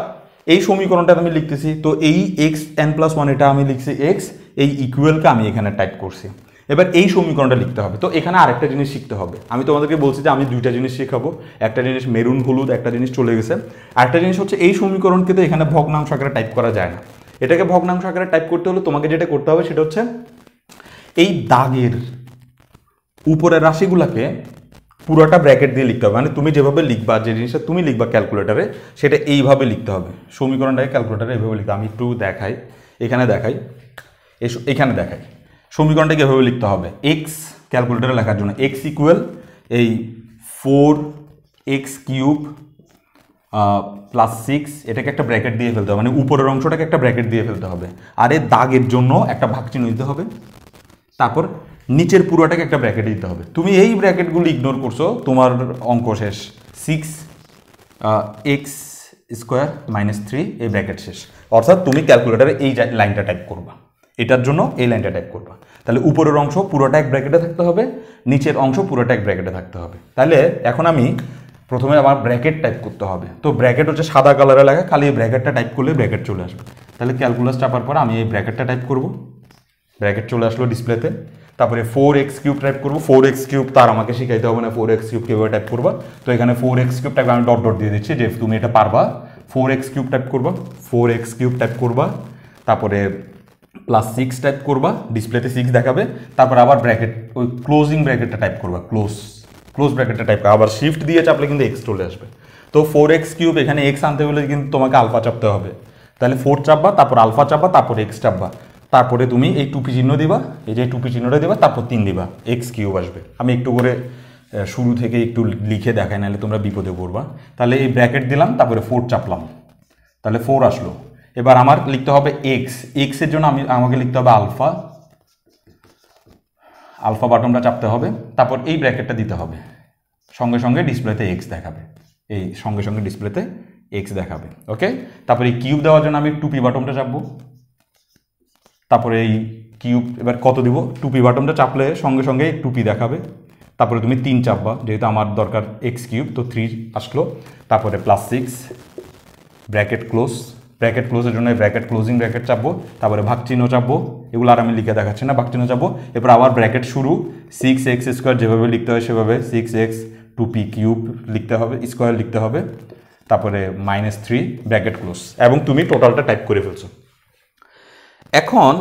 এই সমীকরণটা আমি লিখতেছি, তো এই xn+1 এটা আমি লিখছি এক্স, এই ইকুয়ালকে আমি এখানে টাইপ করছি। এবার এই সমীকরণটা লিখতে হবে। তো এখানে আরেকটা জিনিস শিখতে হবে, আমি তোমাদেরকে বলছি যে আমি দুইটা জিনিস শেখাবো, একটা জিনিস মেরুন হলুদ, একটা জিনিস চলে গেছে। আরেকটা জিনিস হচ্ছে এই সমীকরণকে তো এখানে ভগ্নাংশ আকারে টাইপ করা যায় না, এটাকে ভগ্নাংশ আকারে টাইপ করতে হলে তোমাকে যেটা করতে হবে সেটা হচ্ছে এই দাগের উপরের রাশিগুলোকে পুরোটা ব্র্যাকেট দিয়ে লিখতে হবে। মানে তুমি যেভাবে লিখবা, যে জিনিসটা তুমি লিখবা ক্যালকুলেটারে, সেটা এইভাবে লিখতে হবে। সমীকরণটাকে ক্যালকুলেটারে এইভাবে লিখতে, আমি একটু দেখাই, এখানে দেখাই, সমীকরণটাকে এভাবে লিখতে হবে। এক্স ক্যালকুলেটারে লেখার জন্য এক্স ইকুয়াল এই 4x³ +6, এটাকে একটা ব্র্যাকেট দিয়ে ফেলতে হবে, মানে উপরের অংশটাকে একটা ব্র্যাকেট দিয়ে ফেলতে হবে। আর এই দাগের জন্য একটা ভাগ চিহ্ন দিতে হবে, তারপর নিচের পুরোটাকে একটা ব্র্যাকেট দিতে হবে। তুমি এই ব্র্যাকেটগুলো ইগনোর করছো, তোমার অঙ্ক শেষ। 6x² - 3 এই ব্র্যাকেট শেষ। অর্থাৎ তুমি ক্যালকুলেটারে এই লাইনটা টাইপ করবা, এটার জন্য এই লাইনটা টাইপ করবা। তাহলে উপরের অংশ পুরোটা এক ব্র্যাকেটে থাকতে হবে, নিচের অংশ পুরোটা এক ব্র্যাকেটে থাকতে হবে। তাহলে এখন আমি প্রথমে আমার ব্র্যাকেট টাইপ করতে হবে। তো ব্র্যাকেট হচ্ছে সাদা কালারে লেখা, খালি এই ব্র্যাকেটটা টাইপ করলে ব্র্যাকেট চলে আসবে। তাহলে ক্যালকুলাস চাপার পর আমি এই ব্র্যাকেটটা টাইপ করব, ব্র্যাকেট চলে আসলো ডিসপ্লেতে। তারপরে 4x³ টাইপ করবো। 4x³ তার আমাকে শিখাইতে হবে না, 4x³ কীভাবে টাইপ করবা। তো এখানে 4x³ টাইপ আমি ডট ডট দিয়ে দিচ্ছি, যে তুমি এটা পারবা। 4x³ টাইপ করবা, 4x³ টাইপ করবা, তারপরে +6 টাইপ করবা, ডিসপ্লেতে 6 দেখাবে। তারপর আবার ব্র্যাকেট, ওই ক্লোজিং ব্র্যাকেটটা টাইপ করবা, ক্লোজ ব্র্যাকেটটা টাইপ করবা, আবার শিফট দিয়ে চাপলে কিন্তু এক্স চলে আসবে। তো 4x³ এখানে এক্স আনতে হলে কিন্তু তোমাকে আলফা চাপতে হবে। তাহলে 4 চাপবা, তারপর আলফা চাপবা, তারপর এক্স চাপবা, তারপরে তুমি এই টুপি চিহ্ন দিবা, এই যে টুপি চিহ্নটা দিবা, তারপর 3 দিবা, x³ আসবে। আমি একটু করে শুরু থেকে একটু লিখে দেখাই, নাহলে তোমরা বিপদে পড়বা। তাহলে এই ব্র্যাকেট দিলাম, তারপরে 4 চাপলাম, তাহলে 4 আসলো। এবার আমার লিখতে হবে এক্স এর জন্য আমাকে লিখতে হবে আলফা বাটনটা চাপতে হবে, তারপর এই ব্র্যাকেটটা দিতে হবে, সঙ্গে সঙ্গে ডিসপ্লেতে এক্স দেখাবে, এই সঙ্গে সঙ্গে ডিসপ্লেতে এক্স দেখাবে। ওকে, তারপরে এই কিউব দেওয়ার জন্য আমি টুপি বাটনটা চাপবো, তারপরে এই কিউব এবার কত দিব, টুপি বাটনটা চাপলে সঙ্গে সঙ্গে টুপি দেখাবে। তারপরে তুমি 3 চাপবা, যেহেতু আমার দরকার x³ তো 3 আসলো। তারপরে +6 ব্র্যাকেট ক্লোজের জন্য ব্র্যাকেট ক্লোজিং ব্র্যাকেট চাপবো, তারপরে ভাগ চিহ্ন চাপবো, এগুলো আর আমি লিখে দেখাচ্ছি না, ভাগ চিহ্ন চাপবো। এরপর আবার ব্র্যাকেট শুরু, 6x² যেভাবে লিখতে হয় সেভাবে 6x টুপি কিউব লিখতে হবে, স্কোয়ার লিখতে হবে, তারপরে -3 ব্র্যাকেট ক্লোজ, এবং তুমি টোটালটা টাইপ করে ফেলছো। এখন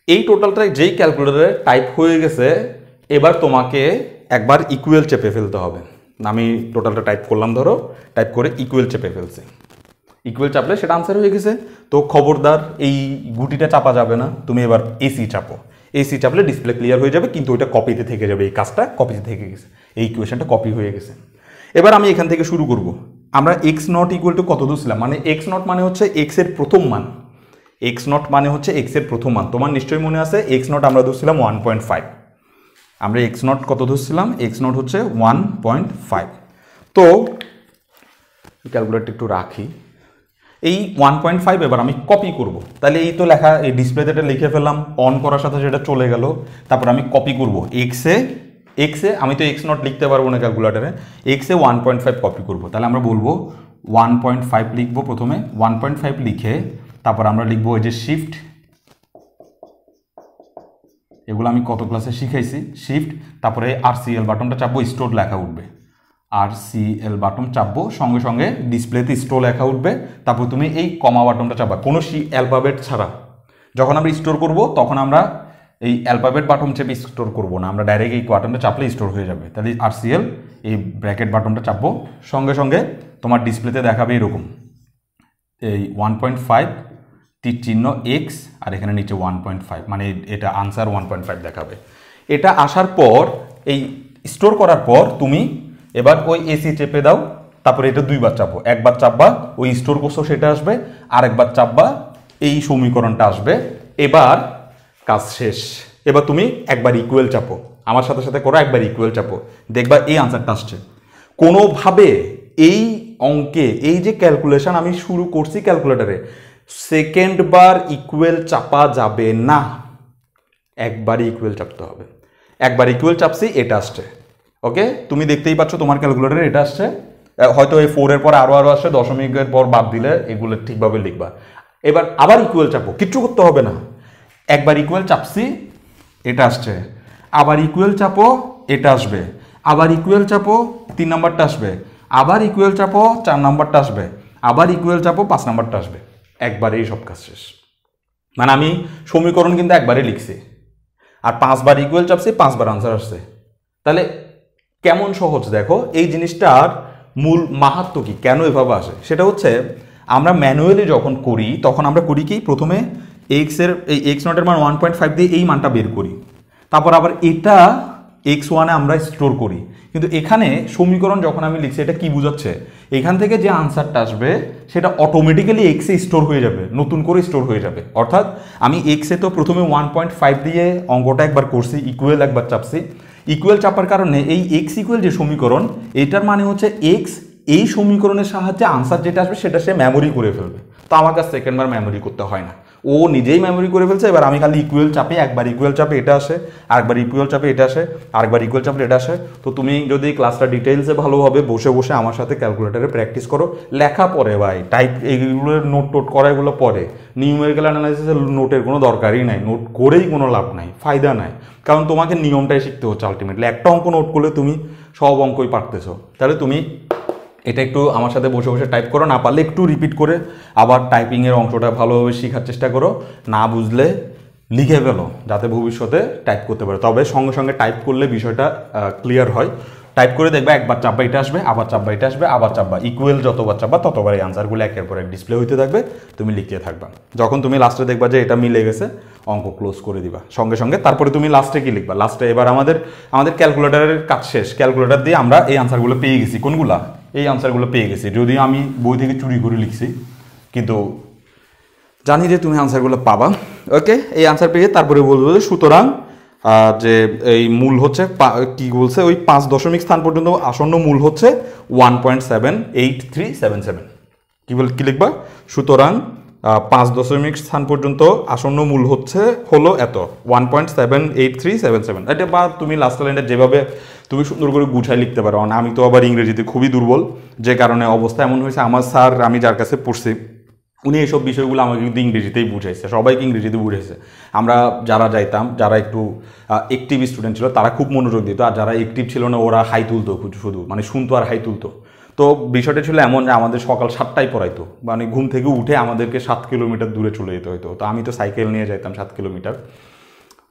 এই টোটালটা যেই ক্যালকুলেটরে টাইপ হয়ে গেছে, এবার তোমাকে একবার ইকুয়াল চেপে ফেলতে হবে। আমি টোটালটা টাইপ করলাম, ধরো টাইপ করে ইকুয়াল চেপে ফেলছি। ইকুয়াল চাপলে সেটা আনসার হয়ে গেছে। তো খবরদার এই গুটিটা চাপা যাবে না, তুমি এবার এসি চাপো। এসি চাপলে ডিসপ্লে ক্লিয়ার হয়ে যাবে, কিন্তু ওইটা কপিতে থেকে যাবে, এই কাজটা কপিতে থেকে গেছে, এই ইকুয়েশনটা কপি হয়ে গেছে। এবার আমি এখান থেকে শুরু করব। আমরা এক্স নট ইকুয়াল টু কত ধরছিলাম, মানে এক্স নট মানে হচ্ছে এক্স এর প্রথম মান, এক্স নট মানে হচ্ছে এক্স এর প্রথম মান। তোমার নিশ্চয়ই মনে আছে এক্স নট আমরা ধরছিলাম 1.5। আমরা এক্স নট কত ধরছিলাম, এক্স নট হচ্ছে 1.5। তো ক্যালকুলেটর একটু রাখি, এই 1.5 এবার আমি কপি করব। তাহলে এই তো লেখা, এই ডিসপ্লেতে এটা লিখে ফেললাম, অন করার সাথে সেটা চলে গেল। তারপর আমি কপি করব এক্সে, আমি তো এক্স নট লিখতে পারবো না ক্যালকুলেটারে, এক্সে 1.5 কপি করব। তাহলে আমরা বলবো 1.5 লিখবো প্রথমে, 1.5 লিখে তারপর আমরা লিখবো এই যে শিফট, এগুলো আমি কত ক্লাসে শিখাইছি, শিফট, তারপরে RCL বাটনটা চাপবো, স্টোর লেখা উঠবে, RCL বাটন চাপবো, সঙ্গে সঙ্গে ডিসপ্লেতে স্টোর লেখা উঠবে। তারপর তুমি এই কমা বাটনটা চাপবা, কোনো অ্যালফাবেট ছাড়া। যখন আমরা স্টোর করব তখন আমরা এই অ্যালফাবেট বাটন চেপে স্টোর করব না, আমরা ডাইরেক্ট এই বাটনটা চাপলে স্টোর হয়ে যাবে। তাহলে RCL এই ব্র্যাকেট বাটনটা চাপবো, সঙ্গে সঙ্গে তোমার ডিসপ্লেতে দেখাবে এরকম, এই 1.5 তীর চিহ্ন এক্স আর এখানে নিচে 1.5, মানে এটা আনসার 1.5 দেখাবে। এটা আসার পর এই স্টোর করার পর তুমি এবার ওই এসি চেপে দাও, তারপরে এটা দুইবার চাপো, একবার চাপবা ওই স্টোর করছো সেটা আসবে, আর একবার চাপবা এই সমীকরণটা আসবে। এবার কাজ শেষ। এবার তুমি একবার ইকুয়াল চাপো, আমার সাথে সাথে করো, একবার ইকুয়াল চাপো, দেখবা এই আনসারটা আসছে। কোনোভাবে এই অঙ্কে এই যে ক্যালকুলেশন আমি শুরু করছি ক্যালকুলেটারে, সেকেন্ড বার ইকুয়াল চাপা যাবে না, একবারই ইকুয়াল চাপতে হবে। একবার ইকুয়াল চাপছি, এটা আসছে। ওকে, তুমি দেখতেই পাচ্ছ তোমার ক্যালকুলেটারে এটা আসছে। হয়তো এই 4 এর পর আরো আসছে, দশমিকের পর বাদ দিলে এগুলো ঠিকভাবে লিখবা। এবার আবার ইকুয়াল চাপো, কিচ্ছু করতে হবে না, একবার ইকুয়াল চাপছি, এটা আসছে, আবার ইকুয়াল চাপো, এটা আসবে, আবার ইকুয়াল চাপো, 3 নাম্বারটা আসবে, আবার ইকুয়াল চাপো, 4 নাম্বারটা আসবে, আবার ইকুয়াল চাপো, 5 নাম্বারটা আসবে। একবারেই সব কাজ শেষ। মানে আমি সমীকরণ কিন্তু একবারে লিখছি, আর 5 বার ইকুয়াল চাপছি, 5 বার আনসার আসছে। তাহলে কেমন সহজ দেখো। এই জিনিসটার মূল মাহাত্ম কি, কেন এভাবে আসে, সেটা হচ্ছে আমরা ম্যানুয়ালি যখন করি তখন আমরা করি কি, প্রথমে এক্সের এই এক্স নটের মান 1.5 দিয়ে এই মানটা বের করি, তারপর আবার এটা x1-এ আমরা স্টোর করি। কিন্তু এখানে সমীকরণ যখন আমি লিখছি, এটা কি বোঝাচ্ছে, এখান থেকে যে আনসারটা আসবে সেটা অটোমেটিক্যালি এক্সে স্টোর হয়ে যাবে, নতুন করে স্টোর হয়ে যাবে। অর্থাৎ আমি এক্সে তো প্রথমে 1.5 দিয়ে অঙ্কটা একবার করছি, ইকুয়াল একবার চাপছি, ইকুয়াল চাপার কারণে এই এক্স ইকুয়াল যে সমীকরণ, এটার মানে হচ্ছে এক্স, এই সমীকরণের সাহায্যে আনসার যেটা আসবে সেটা সে মেমোরি করে ফেলবে। তো আমার কাছে সেকেন্ডবার মেমোরি করতে হয় না, ও নিজেই মেমোরি করে ফেলছে। এবার আমি খালি ইকুয়াল চাপে, একবার ইকুয়াল চাপে এটা আসে, আরেকবার ইকুয়াল চাপে এটা আসে, আরেকবার ইকুয়াল চাপে এটা আসে। তো তুমি যদি ক্লাসটা ডিটেইলসে ভালোভাবে বসে বসে আমার সাথে ক্যালকুলেটারে প্র্যাকটিস করো, লেখা পরে ভাই, টাইপ এইগুলোর নোট টোট করা, এগুলো পরে। নিউমেরিক্যাল অ্যানালাইসিসের নোটের কোনো দরকারই নাই, নোট করেই কোনো লাভ নাই, ফায়দা নাই, কারণ তোমাকে নিয়মটাই শিখতে হচ্ছে আলটিমেটলি। একটা অঙ্ক নোট করলে তুমি সব অঙ্কই পারতেছো। তাহলে তুমি এটা একটু আমার সাথে বসে বসে টাইপ করো, না পারলে একটু রিপিট করে আবার টাইপিংয়ের অংশটা ভালোভাবে শেখার চেষ্টা করো, না বুঝলে লিখে ফেলো, যাতে ভবিষ্যতে টাইপ করতে পারো। তবে সঙ্গে সঙ্গে টাইপ করলে বিষয়টা ক্লিয়ার হয়। টাইপ করে দেখবা, একবার চাপবা এটা আসবে, আবার চাপবা এটা আসবে, আবার চাপবা ইকুয়াল, যতবার চাপবা ততবার এই আনসারগুলো একের পর এক ডিসপ্লে হইতে থাকবে, তুমি লিখতে থাকবা। যখন তুমি লাস্টে দেখবা যে এটা মিলে গেছে, অঙ্ক ক্লোজ করে দিবা সঙ্গে সঙ্গে। তারপরে তুমি লাস্টে কি লিখবা, লাস্টে এবার আমাদের ক্যালকুলেটারের কাজ শেষ। ক্যালকুলেটার দিয়ে আমরা এই আনসারগুলো পেয়ে গেছি, কোনগুলা, এই আনসারগুলো পেয়ে গেছি, যদিও আমি বই থেকে চুরি করে লিখছি, কিন্তু জানি যে তুমি আনসারগুলো পাবা। ওকে, এই আনসার পেয়ে তারপরে বলবো যে সুতরাং যে এই মূল হচ্ছে কি বলছে, ওই 5 দশমিক স্থান পর্যন্ত আসন্ন মূল হচ্ছে 1.78377। কি লিখবা, সুতরাং 5 দশমিক স্থান পর্যন্ত আসন্ন মূল হলো এত, 1.78377। এটা বা তুমি লাস্ট লাইনটা যেভাবে তুমি সুন্দর করে গুছাই লিখতে পারো। আমি তো আবার ইংরেজিতে খুবই দুর্বল, যে কারণে অবস্থা এমন হয়েছে। আমার স্যার, আমি যার কাছে পড়ছি, উনি এইসব বিষয়গুলো আমাকে কিন্তু ইংরেজিতেই বুঝাইছে, সবাইকে ইংরেজিতে বুঝাইছে। আমরা যারা যাইতাম, যারা একটু অ্যাক্টিভ স্টুডেন্ট ছিল, তারা খুব মনোযোগ দিত, আর যারা অ্যাক্টিভ ছিল না ওরা হাই তুলতো, শুধু মানে শুনতো আর হাই তুলতো। তো বিষয়টা ছিল এমন যে আমাদের সকাল 7টায় পড়াইতো, মানে ঘুম থেকে উঠে আমাদেরকে 7 কিলোমিটার দূরে চলে যেতে হতো। তো আমি তো সাইকেল নিয়ে যাইতাম 7 কিলোমিটার।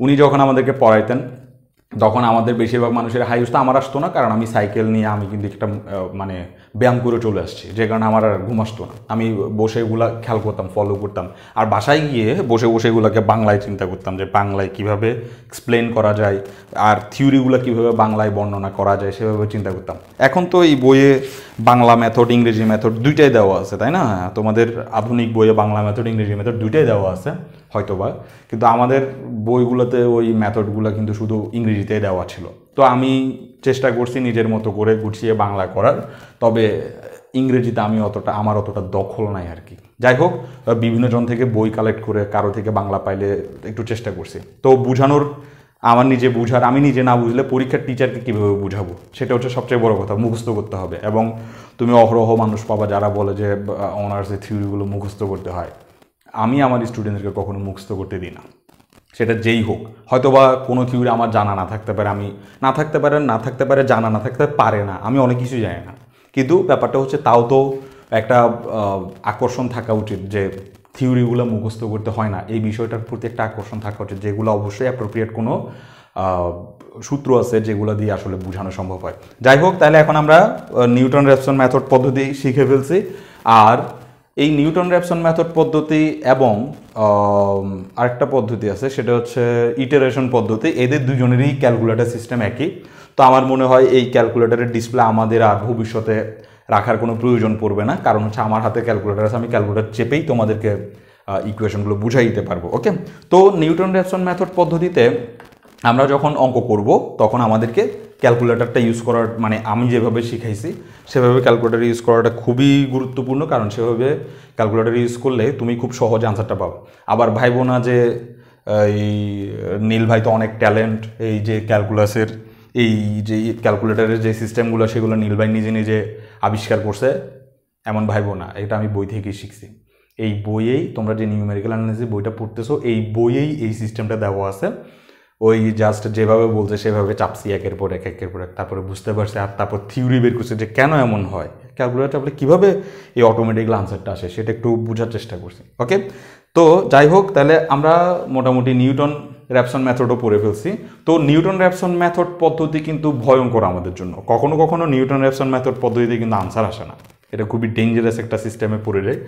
উনি যখন আমাদেরকে পড়াইতেন তখন আমাদের বেশিরভাগ মানুষের হাই আসতো, আমার আসতো না, কারণ আমি সাইকেল নিয়ে, আমি কিন্তু একটা মানে ব্যায়াম করে চলে আসছি, যে কারণে আমার আর ঘুম আসতো না। আমি বসে এগুলা খেয়াল করতাম, ফলো করতাম, আর বাসায় গিয়ে বসে বসে এগুলোকে বাংলায় চিন্তা করতাম যে বাংলায় কীভাবে এক্সপ্লেন করা যায় আর থিওরিগুলো কীভাবে বাংলায় বর্ণনা করা যায় সেভাবে চিন্তা করতাম। এখন তো এই বইয়ে বাংলা মেথড ইংরেজি মেথড দুইটাই দেওয়া আছে, তাই না? তোমাদের আধুনিক বইয়ে বাংলা মেথড ইংরেজি মেথড দুইটাই দেওয়া আছে হয়তোবা, কিন্তু আমাদের বইগুলোতে ওই মেথডগুলো কিন্তু শুধু ইংরেজিতেই দেওয়া ছিল। তো আমি চেষ্টা করছি নিজের মতো করে গুছিয়ে বাংলা করার, তবে ইংরেজিতে আমার অতটা দখল নাই আর কি। যাই হোক, বিভিন্ন জন থেকে বই কালেক্ট করে কারো থেকে বাংলা পাইলে একটু চেষ্টা করছি। তো বুঝানোর আমার নিজে বুঝার, আমি নিজে না বুঝলে পরীক্ষার টিচারকে কীভাবে বুঝাবো, সেটা হচ্ছে সবচেয়ে বড় কথা। মুখস্থ করতে হবে, এবং তুমি অহরহ মানুষ পাবা যারা বলে যে অনার্সের থিওরিগুলো মুখস্থ করতে হয়। আমি আমার স্টুডেন্টদেরকে কখনো মুখস্থ করতে দিই না, সেটা যেই হোক। হয়তোবা কোনো থিওরি আমার জানা না থাকতে পারে, না থাকতে পারে জানা না থাকতে পারে না, আমি অনেক কিছু জানি না, কিন্তু ব্যাপারটা হচ্ছে তাও তো একটা আকর্ষণ থাকা উচিত যে থিওরিগুলো মুখস্থ করতে হয় না, এই বিষয়টার প্রতি একটা আকর্ষণ থাকা উচিত, যেগুলো অবশ্যই অ্যাপ্রোপ্রিয়েট কোনো সূত্র আছে যেগুলো দিয়ে আসলে বোঝানো সম্ভব হয়। যাই হোক, তাহলে এখন আমরা নিউটন র্যাপসন মেথড পদ্ধতি শিখে ফেলছি। আর এই নিউটন র্যাপসন মেথড পদ্ধতি এবং আরেকটা পদ্ধতি আছে, সেটা হচ্ছে ইটারেশন পদ্ধতি। এদের দুজনেরই ক্যালকুলেটর সিস্টেম একই। তো আমার মনে হয় এই ক্যালকুলেটরের ডিসপ্লে আমাদের আর ভবিষ্যতে রাখার কোনো প্রয়োজন পড়বে না, কারণ হচ্ছে আমার হাতে ক্যালকুলেটর আছে, আমি ক্যালকুলেটর চেপেই তোমাদেরকে ইকুয়েশনগুলো বুঝাই দিতে পারবো। ওকে, তো নিউটন র্যাপসন মেথড পদ্ধতিতে আমরা যখন অঙ্ক করব তখন আমাদেরকে ক্যালকুলেটরটা ইউজ করার, মানে আমি যেভাবে শিখাইছি সেভাবে ক্যালকুলেটর ইউজ করাটা খুবই গুরুত্বপূর্ণ, কারণ সেভাবে ক্যালকুলেটর ইউজ করলে তুমি খুব সহজে আনসারটা পাবে। আবার ভাইবো না যে এই নীল ভাই তো অনেক ট্যালেন্ট, এই যে ক্যালকুলাসের এই যে ক্যালকুলেটরের যে সিস্টেমগুলো সেগুলো নীল ভাই নিজে নিজে আবিষ্কার করছে, এমন ভাইবো না। এটা আমি বই থেকেই শিখছি। এই বইয়েই তোমরা যে নিউমেরিক্যাল অ্যানালাইসিস বইটা পড়তেছো, এই বইয়েই এই সিস্টেমটা দেওয়া আছে। ওই জাস্ট যেভাবে বলছে সেভাবে চাপসি একের পর এক, তারপরে বুঝতে পারছে, আর তারপর থিওরি বের করছে যে কেন এমন হয়, ক্যালকুলেটর চাপলে কীভাবে এই অটোমেটিক্যালি আনসারটা আসে, সেটা একটু বোঝার চেষ্টা করছি। ওকে, তো যাই হোক, তাহলে আমরা মোটামুটি নিউটন র্যাপসন মেথডও পড়ে ফেলছি। তো নিউটন র্যাপসন মেথড পদ্ধতি কিন্তু ভয়ঙ্কর আমাদের জন্য। কখনো কখনো নিউটন র্যাপসন মেথড পদ্ধতিতে কিন্তু আনসার আসে না, এটা খুবই ডেঞ্জারাস একটা সিস্টেমে পড়ে যায়।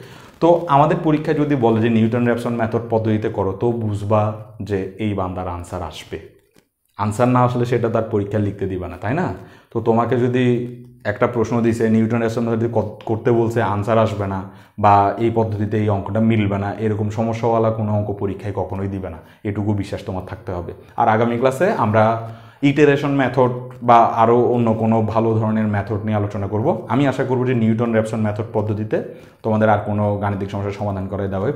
তো আমাদের পরীক্ষায় যদি বলে যে নিউটন র্যাপসন মেথড পদ্ধতিতে করো, তো বুঝবা যে এই বান্দার আনসার আসবে। আনসার না আসলে সেটা তার পরীক্ষা লিখতে দিবা না, তাই না? তো তোমাকে যদি একটা প্রশ্ন দিছে নিউটন র্যাপসন পদ্ধতি করতে বলছে, আনসার আসবে না, বা এই পদ্ধতিতে এই অঙ্কটা মিলবে না, এরকম সমস্যাওয়ালা কোনো অঙ্ক পরীক্ষায় কখনোই দিবে না, এটুকু বিশ্বাস তোমার থাকতে হবে। আর আগামী ক্লাসে আমরা ইটারেশন মেথড বা আরও অন্য কোনো ভালো ধরনের মেথড নিয়ে আলোচনা করব। আমি আশা করব যে নিউটন র্যাপসন মেথড পদ্ধতিতে তোমাদের আর কোনো গাণিতিক সমস্যার সমাধান করে দেওয়া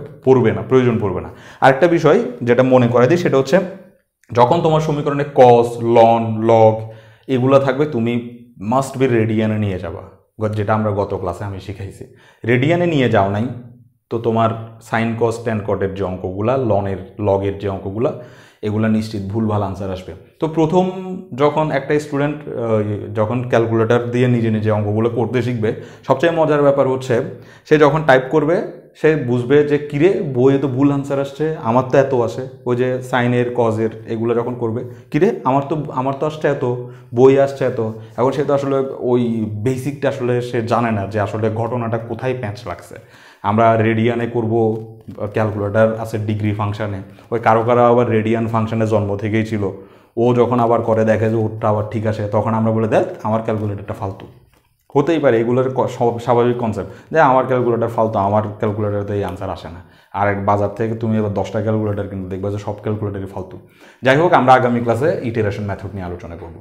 প্রয়োজন পড়বে না। আরেকটা বিষয় যেটা মনে করে দিই, সেটা হচ্ছে যখন তোমার সমীকরণে কস, লন, লগ এগুলো থাকবে, তুমি মাস্ট বি রেডিয়ানে নিয়ে যাবা, যেটা আমরা গত ক্লাসে আমি শিখাইছি। রেডিয়ানে নিয়ে যাও নাই তো তোমার সাইন কস ট্যান কটের যে অঙ্কগুলা, লগের যে অঙ্কগুলা, এগুলো নিশ্চিত ভুলভাল আনসার আসবে। তো প্রথম যখন একটা স্টুডেন্ট যখন ক্যালকুলেটর দিয়ে নিজে নিজে অঙ্কগুলো করতে শিখবে, সবচেয়ে মজার ব্যাপার হচ্ছে সে যখন টাইপ করবে সে বুঝবে যে কিরে বইয়ে তো ভুল আনসার আসছে, আমার তো এত আসে। ওই যে সাইনের কজের এগুলো যখন করবে, কিরে আমার তো আসছে এত, বই আসছে এত। এখন সে তো আসলে ওই বেসিকটা আসলে সে জানে না যে আসলে ঘটনাটা কোথায় প্যাঁচ লাগছে। আমরা রেডিয়ানে করব, ক্যালকুলেটর আছে ডিগ্রি ফাংশানে, ওই কারো আবার রেডিয়ান ফাংশানে জন্ম থেকেই ছিল, ও যখন আবার করে দেখে যে ওটা আবার ঠিক আছে, তখন আমরা বলে দেখ আমার ক্যালকুলেটরটা ফালতু। হতেই পারে, এগুলোর স্বাভাবিক কনসেপ্ট যে আমার ক্যালকুলেটর ফালতু, আমার ক্যালকুলেটরতে এই আনসার আসে না। আর বাজার থেকে তুমি এবার 10টা ক্যালকুলেটর কিন্তু দেখবে যে সব ক্যালকুলেটরই ফালতু। যাই হোক, আমরা আগামী ক্লাসে ইটারেশন মেথড নিয়ে আলোচনা করব।